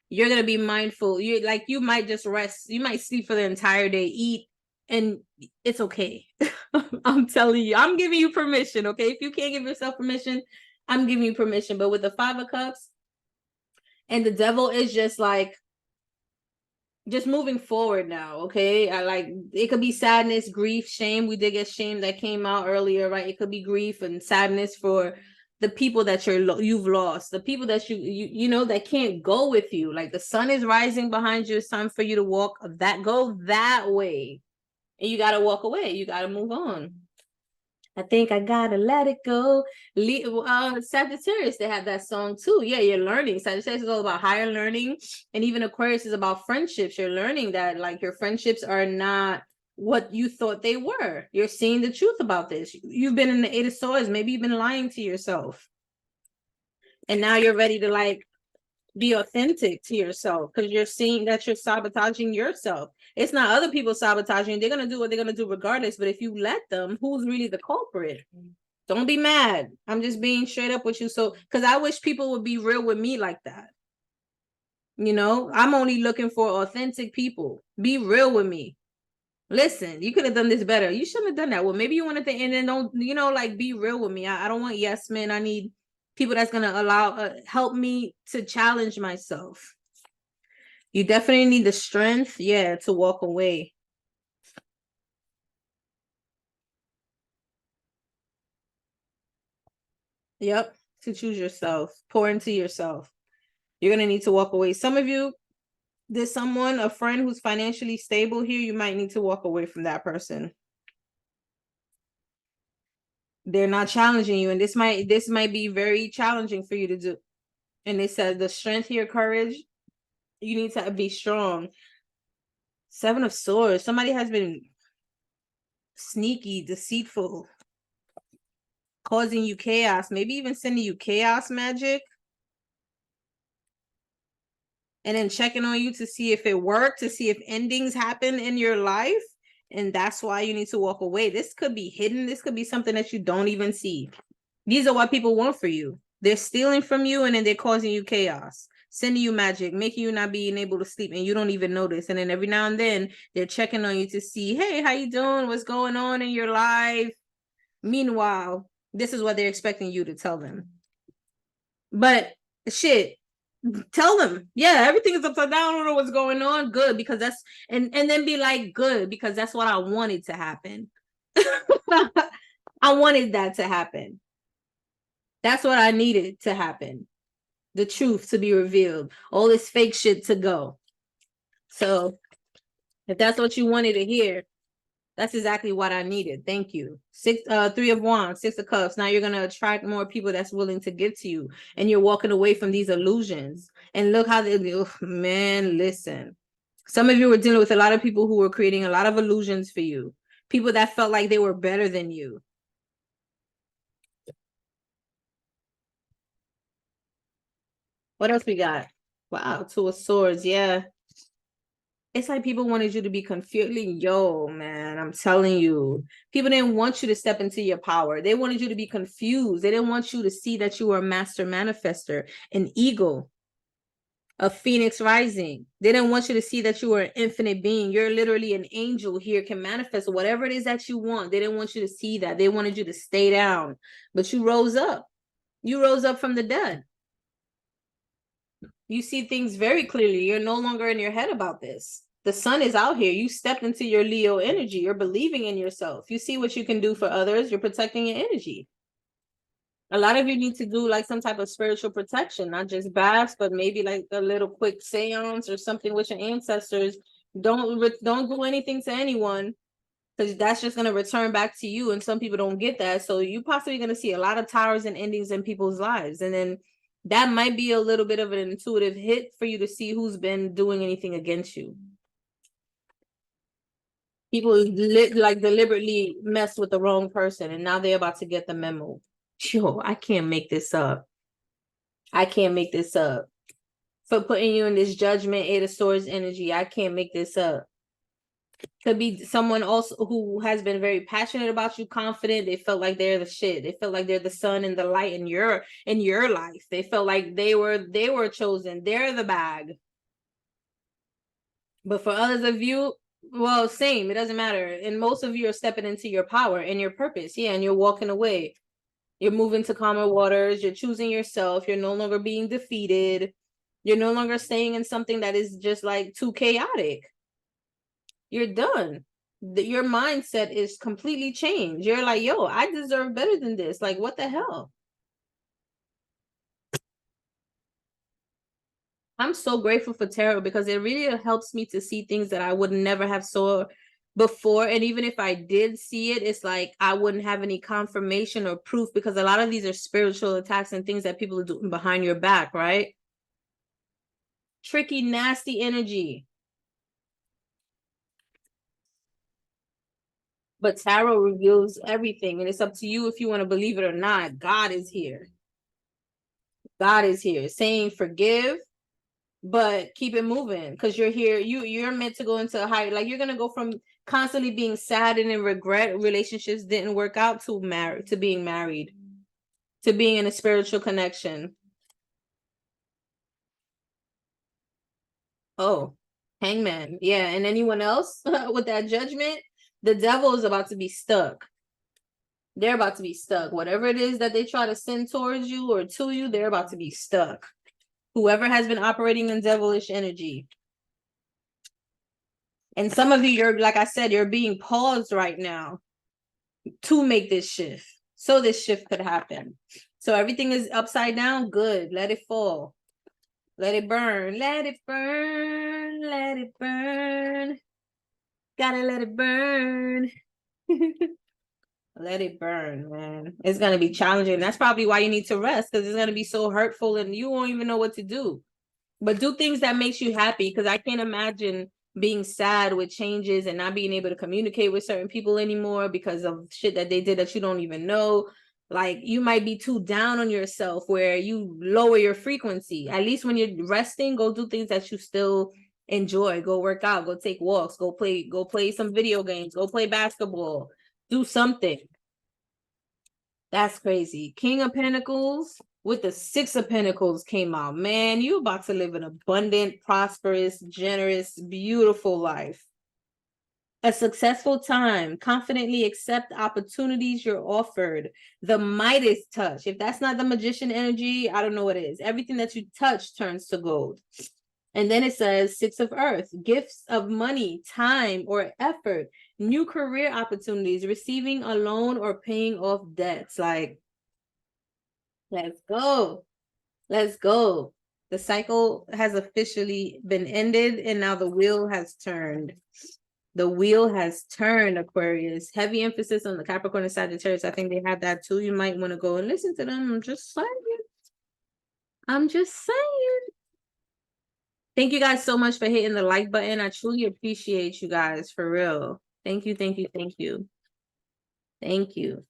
you're going to be mindful. You might just rest. You might sleep for the entire day, eat, and it's okay. I'm telling you, I'm giving you permission. Okay. If you can't give yourself permission, I'm giving you permission. But with the 5 of Cups and the Devil is just like, just moving forward now. Okay. It could be sadness, grief, shame. We did get shame that came out earlier, right? It could be grief and sadness for the people that you've lost, the people that you know that can't go with you. Like, the sun is rising behind you. It's time for you to go that way. And you got to walk away. You got to move on. I think I got to let it go. Sagittarius, they have that song too. Yeah, you're learning. Sagittarius is all about higher learning. And even Aquarius is about friendships. You're learning that, like, your friendships are not what you thought they were. You're seeing the truth about this. You've been in the 8 of Swords. Maybe you've been lying to yourself. And now you're ready to, like, be authentic to yourself, because you're seeing that you're sabotaging yourself. It's not other people sabotaging. They're going to do what they're going to do regardless. But if you let them, who's really the culprit? Don't be mad. I'm just being straight up with you. So, because I wish people would be real with me like that. I'm only looking for authentic people. Be real with me. Listen, you could have done this better. You shouldn't have done that. Well, maybe you wanted to end and don't, like, be real with me. I don't want yes men. I need people that's going to help me to challenge myself. You definitely need the strength, to walk away. Yep, to choose yourself. Pour into yourself. You're going to need to walk away. Some of you, There's someone, a friend who's financially stable here. You might need to walk away from that person. They're not challenging you, and this might be very challenging for you to do. And it says the strength here, courage. You need to be strong. 7 of Swords. Somebody has been sneaky, deceitful, causing you chaos, maybe even sending you chaos magic, and then checking on you to see if it worked, to see if endings happen in your life. And that's why you need to walk away. This could be hidden. This could be something that you don't even see. These are what people want for you. They're stealing from you, and then they're causing you chaos, sending you magic, making you not being able to sleep, and you don't even notice. And then every now and then they're checking on you to see, hey, how you doing? What's going on in your life? Meanwhile, this is what they're expecting you to tell them. But shit, tell them, yeah, everything is upside down. I don't know what's going on. Good, because that's and then be like, good, because that's what I wanted to happen. I wanted that to happen. That's what I needed to happen. The truth to be revealed. All this fake shit to go. So if that's what you wanted to hear, that's exactly what I needed. Thank you. 3 of Wands, 6 of Cups. Now you're gonna attract more people that's willing to give to you, and you're walking away from these illusions. And look how they, oh, man, listen. Some of you were dealing with a lot of people who were creating a lot of illusions for you. People that felt like they were better than you. What else we got? Wow, 2 of Swords. Yeah. It's like people wanted you to be confused. Yo, man, I'm telling you. People didn't want you to step into your power. They wanted you to be confused. They didn't want you to see that you were a master manifester, an eagle, a phoenix rising. They didn't want you to see that you were an infinite being. You're literally an angel here, can manifest whatever it is that you want. They didn't want you to see that. They wanted you to stay down. But you rose up. You rose up from the dead. You see things very clearly. You're no longer in your head about this. The sun is out here. You stepped into your Leo energy. You're believing in yourself. You see what you can do for others. You're protecting your energy. A lot of you need to do like some type of spiritual protection, not just baths, but maybe like a little quick seance or something with your ancestors. Don't do anything to anyone, because that's just going to return back to you. And some people don't get that. So you possibly going to see a lot of towers and endings in people's lives. And then that might be a little bit of an intuitive hit for you to see who's been doing anything against you. People like deliberately mess with the wrong person, and now they're about to get the memo. Yo, I can't make this up. I can't make this up. For putting you in this judgment, 8 of Swords energy, I can't make this up. Could be someone also who has been very passionate about you, confident. They felt like they're the shit. They felt like they're the sun and the light in your life. They felt like they were chosen. They're the bag. But for others of you, well, same. It doesn't matter. And most of you are stepping into your power and your purpose. Yeah, and you're walking away. You're moving to calmer waters. You're choosing yourself. You're no longer being defeated. You're no longer staying in something that is just like too chaotic. You're done. Your mindset is completely changed. You're like, yo, I deserve better than this. Like, what the hell? I'm so grateful for tarot because it really helps me to see things that I would never have saw before. And even if I did see it, it's like I wouldn't have any confirmation or proof, because a lot of these are spiritual attacks and things that people are doing behind your back, right? Tricky, nasty energy. But tarot reveals everything, and it's up to you if you want to believe it or not. God is here. God is here saying forgive, but keep it moving, because you're here. You're meant to go into a higher, like you're gonna go from constantly being sad and in regret relationships didn't work out to being married, to being in a spiritual connection. Oh, Hangman. Yeah, and anyone else with that judgment, the devil is about to be stuck. They're about to be stuck. Whatever it is that they try to send towards you or to you, they're about to be stuck. Whoever has been operating in devilish energy. And some of you, you're, like I said, you're being paused right now to make this shift, so this shift could happen. So everything is upside down. Good. Let it fall. Let it burn. Let it burn. let it burn. Gotta let it burn. Let it burn, man. It's gonna be challenging. That's probably why you need to rest, because it's gonna be so hurtful and you won't even know what to do. But do things that makes you happy, because I can't imagine being sad with changes and not being able to communicate with certain people anymore because of shit that they did that you don't even know. Like, you might be too down on yourself where you lower your frequency. At least when you're resting, go do things that you still enjoy. Go work out, go take walks, go play some video games, go play basketball, do something. That's crazy. King of Pentacles with the Six of Pentacles came out. Man, you about to live an abundant, prosperous, generous, beautiful life. A successful time. Confidently accept opportunities you're offered. The Midas touch. If that's not the magician energy, I don't know what it is. Everything that you touch turns to gold. And then it says Six of Earth, gifts of money, time, or effort, new career opportunities, receiving a loan or paying off debts. Like, let's go. Let's go. The cycle has officially been ended, and now the wheel has turned. The wheel has turned, Aquarius. Heavy emphasis on the Capricorn and Sagittarius. I think they have that too. You might want to go and listen to them. I'm just saying. I'm just saying. Thank you guys so much for hitting the like button. I truly appreciate you guys, for real. Thank you, thank you, thank you. Thank you.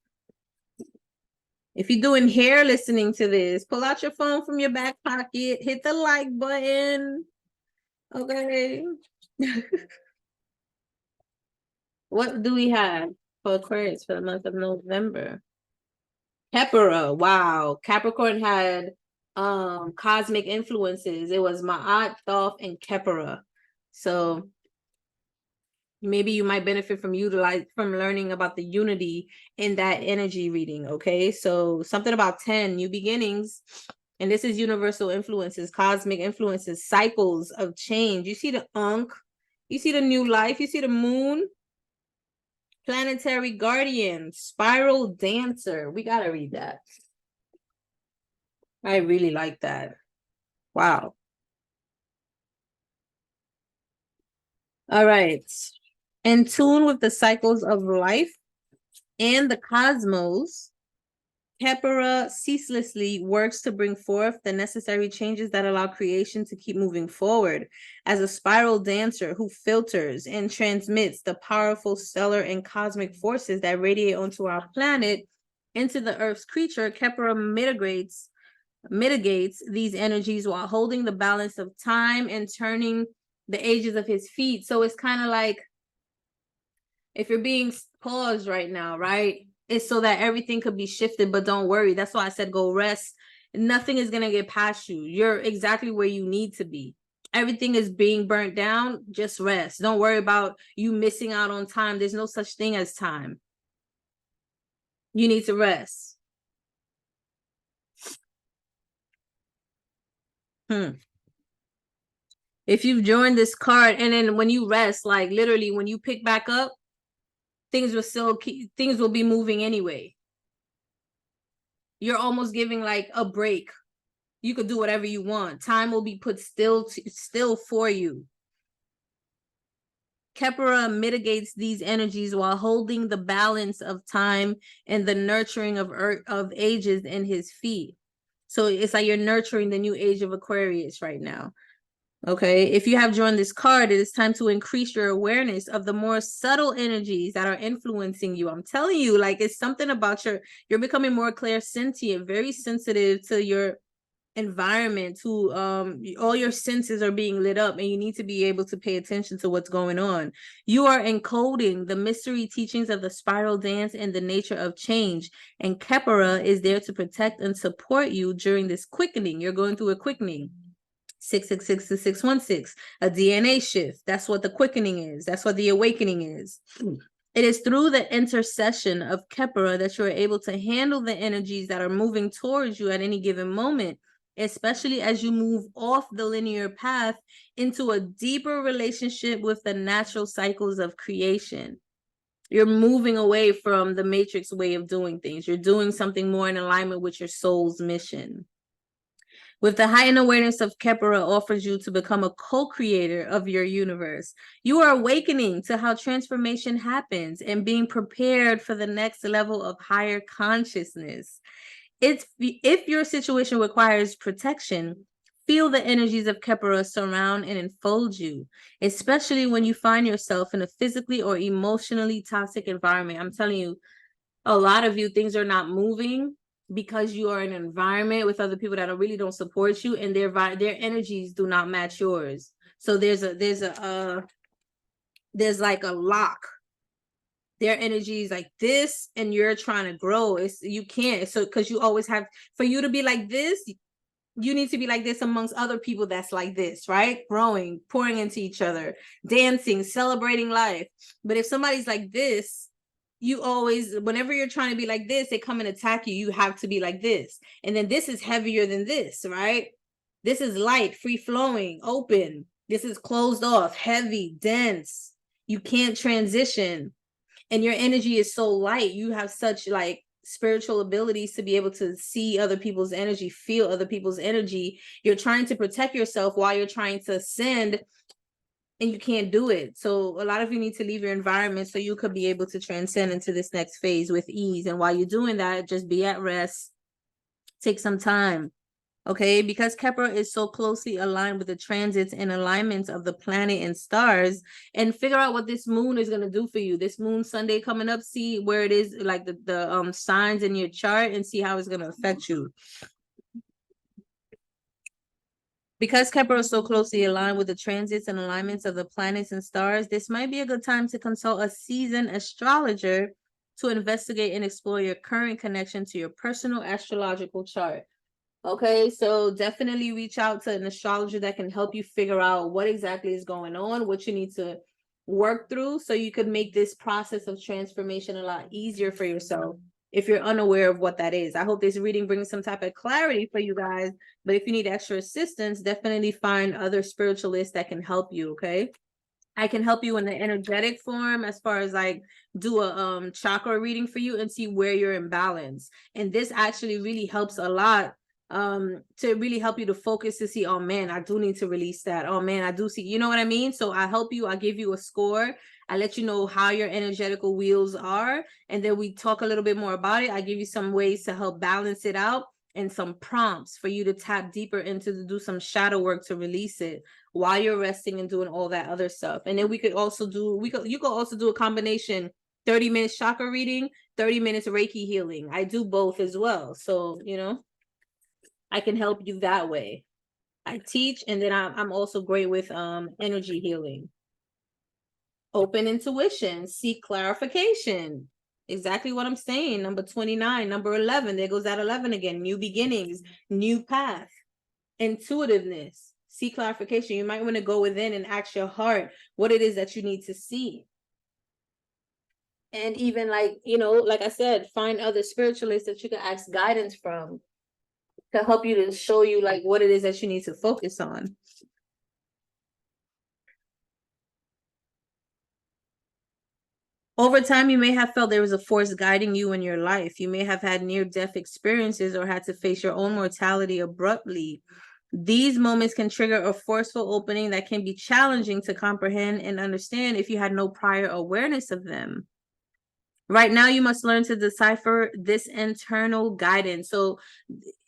If you're doing hair listening to this, pull out your phone from your back pocket, hit the like button. Okay. What do we have for Aquarius for the month of November? Kepera. Wow. Capricorn had cosmic influences. It was Ma'at, Thoth, and Kepera. So maybe you might benefit from learning about the unity in that energy reading. Okay, so something about 10 new beginnings, and this is universal influences, cosmic influences, cycles of change. You see the Ankh, you see the new life, you see the moon, planetary guardian, spiral dancer. We gotta read that. I really like that. Wow. All right. In tune with the cycles of life and the cosmos, Kepera ceaselessly works to bring forth the necessary changes that allow creation to keep moving forward. As a spiral dancer who filters and transmits the powerful stellar and cosmic forces that radiate onto our planet into the Earth's creature, Kepera mitigates these energies while holding the balance of time and turning the ages of his feet. So it's kind of like, if you're being paused right now, right? It's so that everything could be shifted, but don't worry. That's why I said go rest. Nothing is going to get past you. You're exactly where you need to be. Everything is being burnt down. Just rest. Don't worry about you missing out on time. There's no such thing as time. You need to rest. If you've joined this card, and then when you rest, like literally when you pick back up, things will be moving anyway. You're almost giving like a break. You could do whatever you want. Time will be put still for you. Kepera mitigates these energies while holding the balance of time and the nurturing of ages in his feet. So it's like you're nurturing the new age of Aquarius right now. Okay, if you have drawn this card, it is time to increase your awareness of the more subtle energies that are influencing you. I'm telling you, like, it's something about you're becoming more clairsentient, very sensitive to your environment, to all your senses are being lit up, and you need to be able to pay attention to what's going on. You are encoding the mystery teachings of the spiral dance and the nature of change, and Kepera is there to protect and support you during this quickening. You're going through a quickening. 666 to 616, a DNA shift. That's what the quickening is. That's what the awakening is. It is through the intercession of Kepera that you're able to handle the energies that are moving towards you at any given moment, especially as you move off the linear path into a deeper relationship with the natural cycles of creation. You're moving away from the matrix way of doing things. You're doing something more in alignment with your soul's mission. With the heightened awareness of Kepra offers you to become a co-creator of your universe. You are awakening to how transformation happens and being prepared for the next level of higher consciousness. If your situation requires protection, feel the energies of Kepra surround and enfold you, especially when you find yourself in a physically or emotionally toxic environment. I'm telling you, a lot of you, things are not moving because you are in an environment with other people that really don't support you, and their energies do not match yours. So there's like a lock. Their energy is like this, and you're trying to grow. You can't. So because you always have, for you to be like this, you need to be like this amongst other people that's like this, right? Growing, pouring into each other, dancing, celebrating life. But if somebody's like this, you always, whenever you're trying to be like this, they come and attack you. You have to be like this. And then this is heavier than this, right? This is light, free flowing, open. This is closed off, heavy, dense. You can't transition. And your energy is so light. You have such like spiritual abilities to be able to see other people's energy, feel other people's energy. You're trying to protect yourself while you're trying to ascend, and you can't do it. So a lot of you need to leave your environment so you could be able to transcend into this next phase with ease. And while you're doing that, just be at rest. Take some time. Okay, because Kepra is so closely aligned with the transits and alignments of the planet and stars, and figure out what this moon is going to do for you. This moon Sunday coming up, see where it is, like the signs in your chart, and see how it's going to affect you. Because Kepra is so closely aligned with the transits and alignments of the planets and stars, this might be a good time to consult a seasoned astrologer to investigate and explore your current connection to your personal astrological chart. Okay, so definitely reach out to an astrologer that can help you figure out what exactly is going on, what you need to work through, so you could make this process of transformation a lot easier for yourself if you're unaware of what that is. I hope this reading brings some type of clarity for you guys, but if you need extra assistance, definitely find other spiritualists that can help you, okay? I can help you in the energetic form as far as like do a chakra reading for you and see where you're in balance. And this actually really helps a lot to really help you to focus to see, oh man, I do need to release that. Oh man, I do see, you know what I mean? So I help you, I give you a score, I let you know how your energetical wheels are, and then we talk a little bit more about it. I give you some ways to help balance it out and some prompts for you to tap deeper into, to do some shadow work to release it while you're resting and doing all that other stuff. And then we could also do, you could also do a combination 30 minutes chakra reading, 30 minutes Reiki healing. I do both as well. So, you know, I can help you that way. I teach, and then I'm also great with energy healing. Open intuition, seek clarification. Exactly what I'm saying. Number 29, number 11, there goes that 11 again. New beginnings, new path, intuitiveness, seek clarification. You might want to go within and ask your heart what it is that you need to see. And even like, you know, like I said, find other spiritualists that you can ask guidance from to help you, to show you like what it is that you need to focus on. Over time, you may have felt there was a force guiding you in your life. You may have had near-death experiences or had to face your own mortality abruptly. These moments can trigger a forceful opening that can be challenging to comprehend and understand if you had no prior awareness of them. Right now, you must learn to decipher this internal guidance. So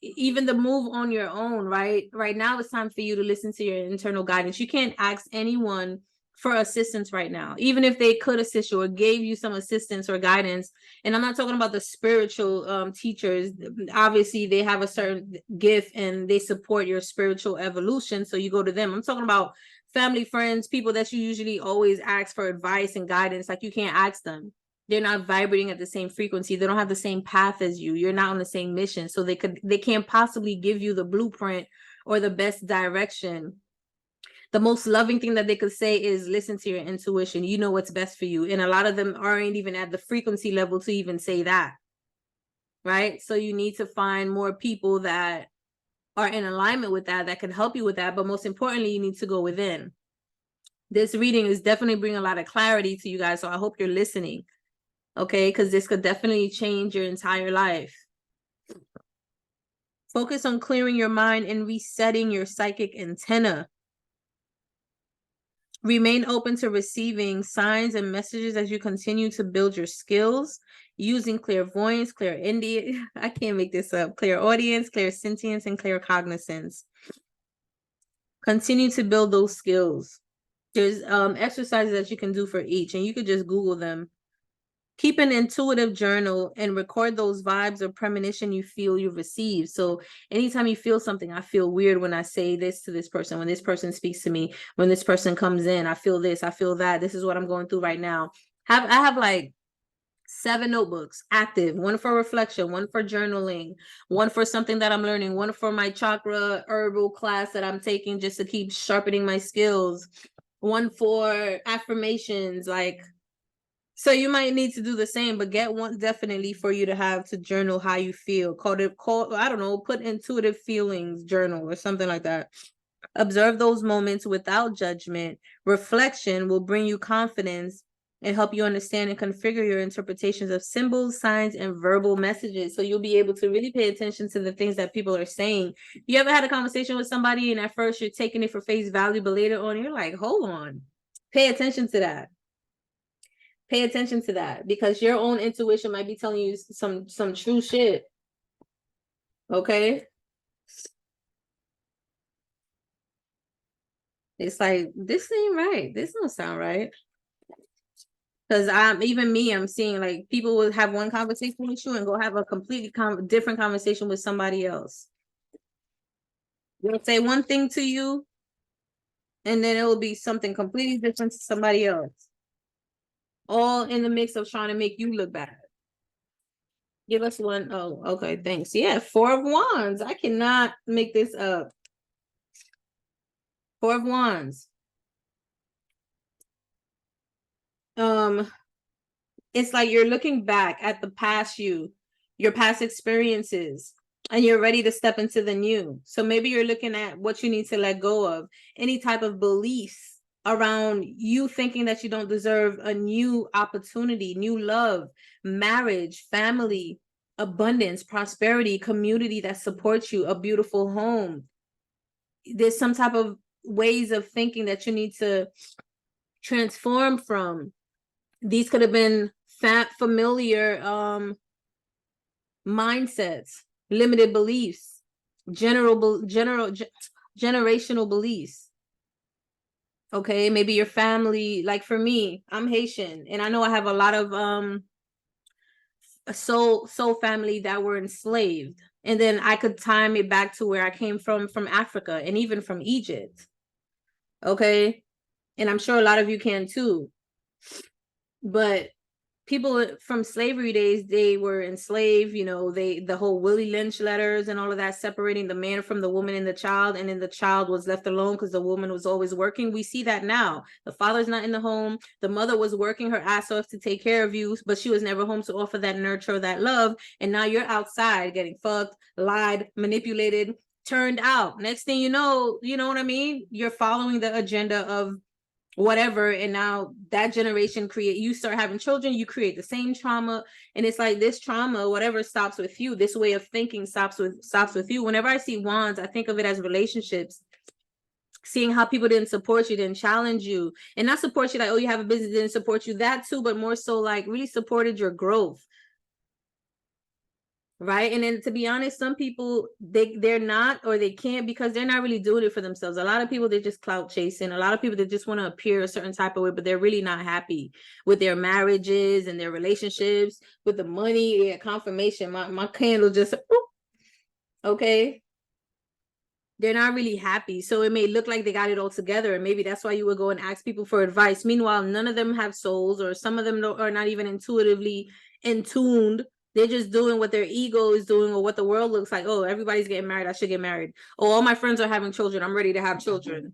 even the move on your own, right? Right now, it's time for you to listen to your internal guidance. You can't ask anyone for assistance right now, even if they could assist you or gave you some assistance or guidance. And I'm not talking about the spiritual teachers. Obviously, they have a certain gift and they support your spiritual evolution, so you go to them. I'm talking about family, friends, people that you usually always ask for advice and guidance. Like, you can't ask them. They're not vibrating at the same frequency. They don't have the same path as you. You're not on the same mission. So they can't possibly give you the blueprint or the best direction. The most loving thing that they could say is listen to your intuition. You know what's best for you. And a lot of them aren't even at the frequency level to even say that. Right? So you need to find more people that are in alignment with that can help you with that. But most importantly, you need to go within. This reading is definitely bringing a lot of clarity to you guys. So I hope you're listening. Okay, because this could definitely change your entire life. Focus on clearing your mind and resetting your psychic antenna. Remain open to receiving signs and messages as you continue to build your skills using clairvoyance, I can't make this up, clairaudience, clairsentience, and claircognizance. Continue to build those skills. There's exercises that you can do for each, and you could just Google them. Keep an intuitive journal and record those vibes or premonition you feel you receive. So anytime you feel something, I feel weird when I say this to this person, when this person speaks to me, when this person comes in, I feel this, I feel that, this is what I'm going through right now. I have like 7 notebooks active, one for reflection, one for journaling, one for something that I'm learning, one for my chakra herbal class that I'm taking just to keep sharpening my skills, one for affirmations, like. So you might need to do the same, but get one definitely for you to have to journal how you feel. I don't know, put intuitive feelings journal or something like that. Observe those moments without judgment. Reflection will bring you confidence and help you understand and configure your interpretations of symbols, signs, and verbal messages. So you'll be able to really pay attention to the things that people are saying. You ever had a conversation with somebody and at first you're taking it for face value, but later on you're like, hold on, pay attention to that. Pay attention to that, because your own intuition might be telling you some true shit. Okay? It's like, this ain't right. This don't sound right. Because I'm seeing like people will have one conversation with you and go have a completely different conversation with somebody else. They'll say one thing to you, and then it will be something completely different to somebody else. All in the mix of trying to make you look bad. Give us one. Oh, okay, thanks. Yeah, 4 of Wands. I cannot make this up. 4 of Wands. It's like you're looking back at the past your past experiences, and you're ready to step into the new. So maybe you're looking at what you need to let go of, any type of beliefs around you thinking that you don't deserve a new opportunity, new love, marriage, family, abundance, prosperity, community that supports you, a beautiful home. There's some type of ways of thinking that you need to transform from. These could have been familiar mindsets, limited beliefs, generational beliefs. Okay, maybe your family, like for me, I'm Haitian, and I know I have a lot of soul family that were enslaved, and then I could time it back to where I came from Africa and even from Egypt. Okay, and I'm sure a lot of you can too. But people from slavery days, they were enslaved, the whole Willie Lynch letters and all of that, separating the man from the woman and the child, and then the child was left alone because the woman was always working. We see that now. The father's not in the home. The mother was working her ass off to take care of you, but she was never home to offer that nurture, that love. And now you're outside getting fucked, lied, manipulated, turned out. Next thing you know what I mean? You're following the agenda of whatever, and now that generation you start having children, you create the same trauma, and it's like this trauma, whatever, stops with you. This way of thinking stops with you. Whenever I see Wands, I think of it as relationships, seeing how people didn't support you, didn't challenge you, and not support you like, oh, you have a business, didn't support you, that too, but more so like really supported your growth. Right. And then to be honest, some people, they're not, or they can't, because they're not really doing it for themselves. A lot of people, they're just clout chasing. A lot of people, they just want to appear a certain type of way, but they're really not happy with their marriages and their relationships, with the money and confirmation. My candle just, okay. They're not really happy. So it may look like they got it all together. And maybe that's why you would go and ask people for advice. Meanwhile, none of them have souls, or some of them are not even intuitively in tuned. They're just doing what their ego is doing, or what the world looks like. Oh, everybody's getting married, I should get married. Oh, all my friends are having children, I'm ready to have children.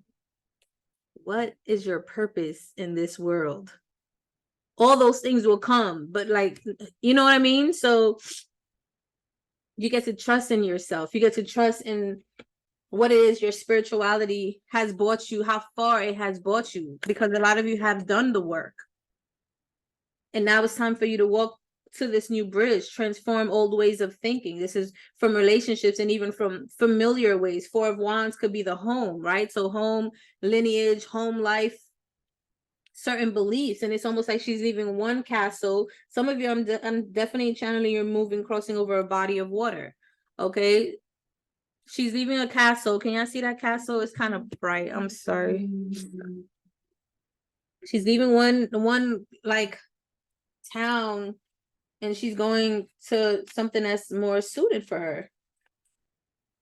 What is your purpose in this world? All those things will come, but like, you know what I mean? So you get to trust in yourself. You get to trust in what it is your spirituality has brought you, how far it has brought you, because a lot of you have done the work. And now it's time for you to walk to this new bridge, transform old ways of thinking. This is from relationships and even from familiar ways. Four of Wands could be the home, right? So home, lineage, home life, certain beliefs. And it's almost like she's leaving one castle. Some of you, I'm definitely channeling you're moving, crossing over a body of water. Okay. She's leaving a castle. Can y'all see that castle? It's kind of bright. I'm sorry. She's leaving one like town, and she's going to something that's more suited for her.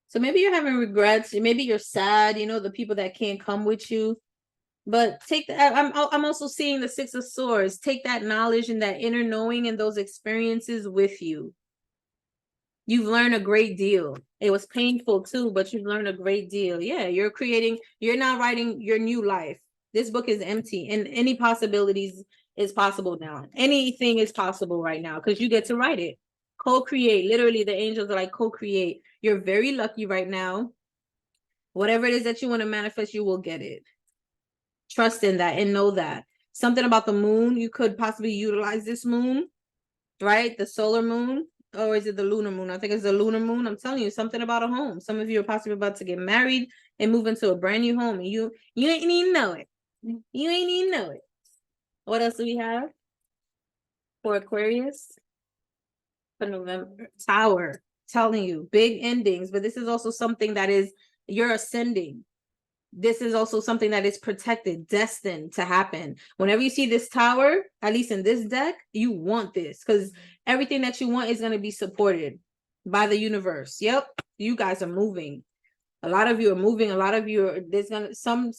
So maybe you're having regrets. Maybe you're sad, you know, the people that can't come with you. But take that. I'm also seeing the Six of Swords. Take that knowledge and that inner knowing and those experiences with you. You've learned a great deal. It was painful too, but you've learned a great deal. Yeah, you're now writing your new life. This book is empty, and any possibilities is possible now. Anything is possible right now because you get to write it. Co-create. Literally, the angels are like, co-create. You're very lucky right now. Whatever it is that you want to manifest, you will get it. Trust in that and know that. Something about the moon, you could possibly utilize this moon, right? The solar moon. Or is it the lunar moon? I think it's the lunar moon. I'm telling you, something about a home. Some of you are possibly about to get married and move into a brand new home. And you ain't even know it. You ain't even know it. What else do we have for Aquarius? For November. Tower. Telling you, big endings. But this is also something that is, you're ascending. This is also something that is protected, destined to happen. Whenever you see this tower, at least in this deck, you want this because everything that you want is going to be supported by the universe. Yep, you guys are moving. A lot of you are moving. A lot of you are, there's gonna some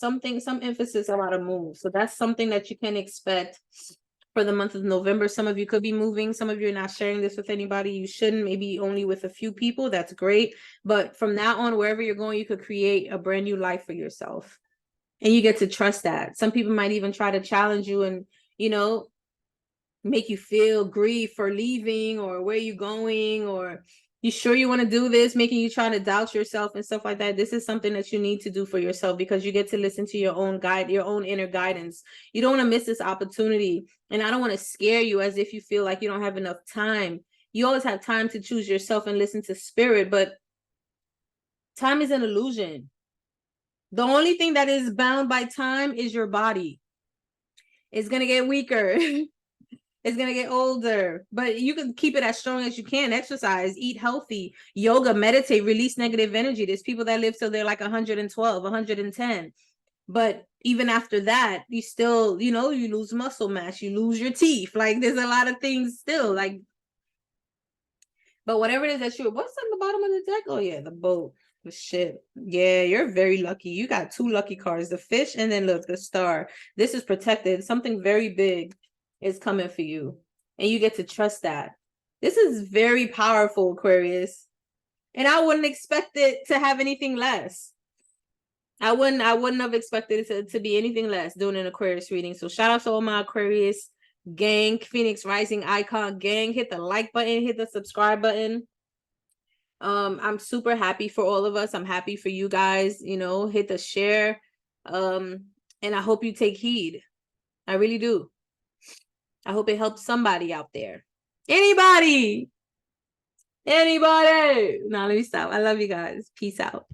emphasis about a move. So that's something that you can expect for the month of November. Some of you could be moving. Some of you are not sharing this with anybody. You shouldn't, maybe only with a few people. That's great. But from now on, wherever you're going, you could create a brand new life for yourself. And you get to trust that. Some people might even try to challenge you and, you know, make you feel grief for leaving or where you going or you sure you want to do this, making you try to doubt yourself and stuff like that. This is something that you need to do for yourself because you get to listen to your own guide, your own inner guidance. You don't want to miss this opportunity. And I don't want to scare you as if you feel like you don't have enough time. You always have time to choose yourself and listen to spirit, but time is an illusion. The only thing that is bound by time is your body. It's going to get weaker. It's going to get older, but you can keep it as strong as you can. Exercise, eat healthy, yoga, meditate, release negative energy. There's people that live till they're like 112, 110. But even after that, you still, you know, you lose muscle mass, you lose your teeth. Like there's a lot of things still like, but whatever it is that you, what's on the bottom of the deck? Oh yeah, the boat, the ship. Yeah, you're very lucky. You got two lucky cards, the fish and then look, the star. This is protected. Something very big is coming for you. And you get to trust that. This is very powerful, Aquarius. And I wouldn't expect it to have anything less. I wouldn't have expected it to be anything less doing an Aquarius reading. So shout out to all my Aquarius gang, Phoenix Rising icon gang. Hit the like button, hit the subscribe button. I'm super happy for all of us. I'm happy for you guys, you know, hit the share. And I hope you take heed. I really do. I hope it helps somebody out there. Anybody. Now let me stop. I love you guys. Peace out.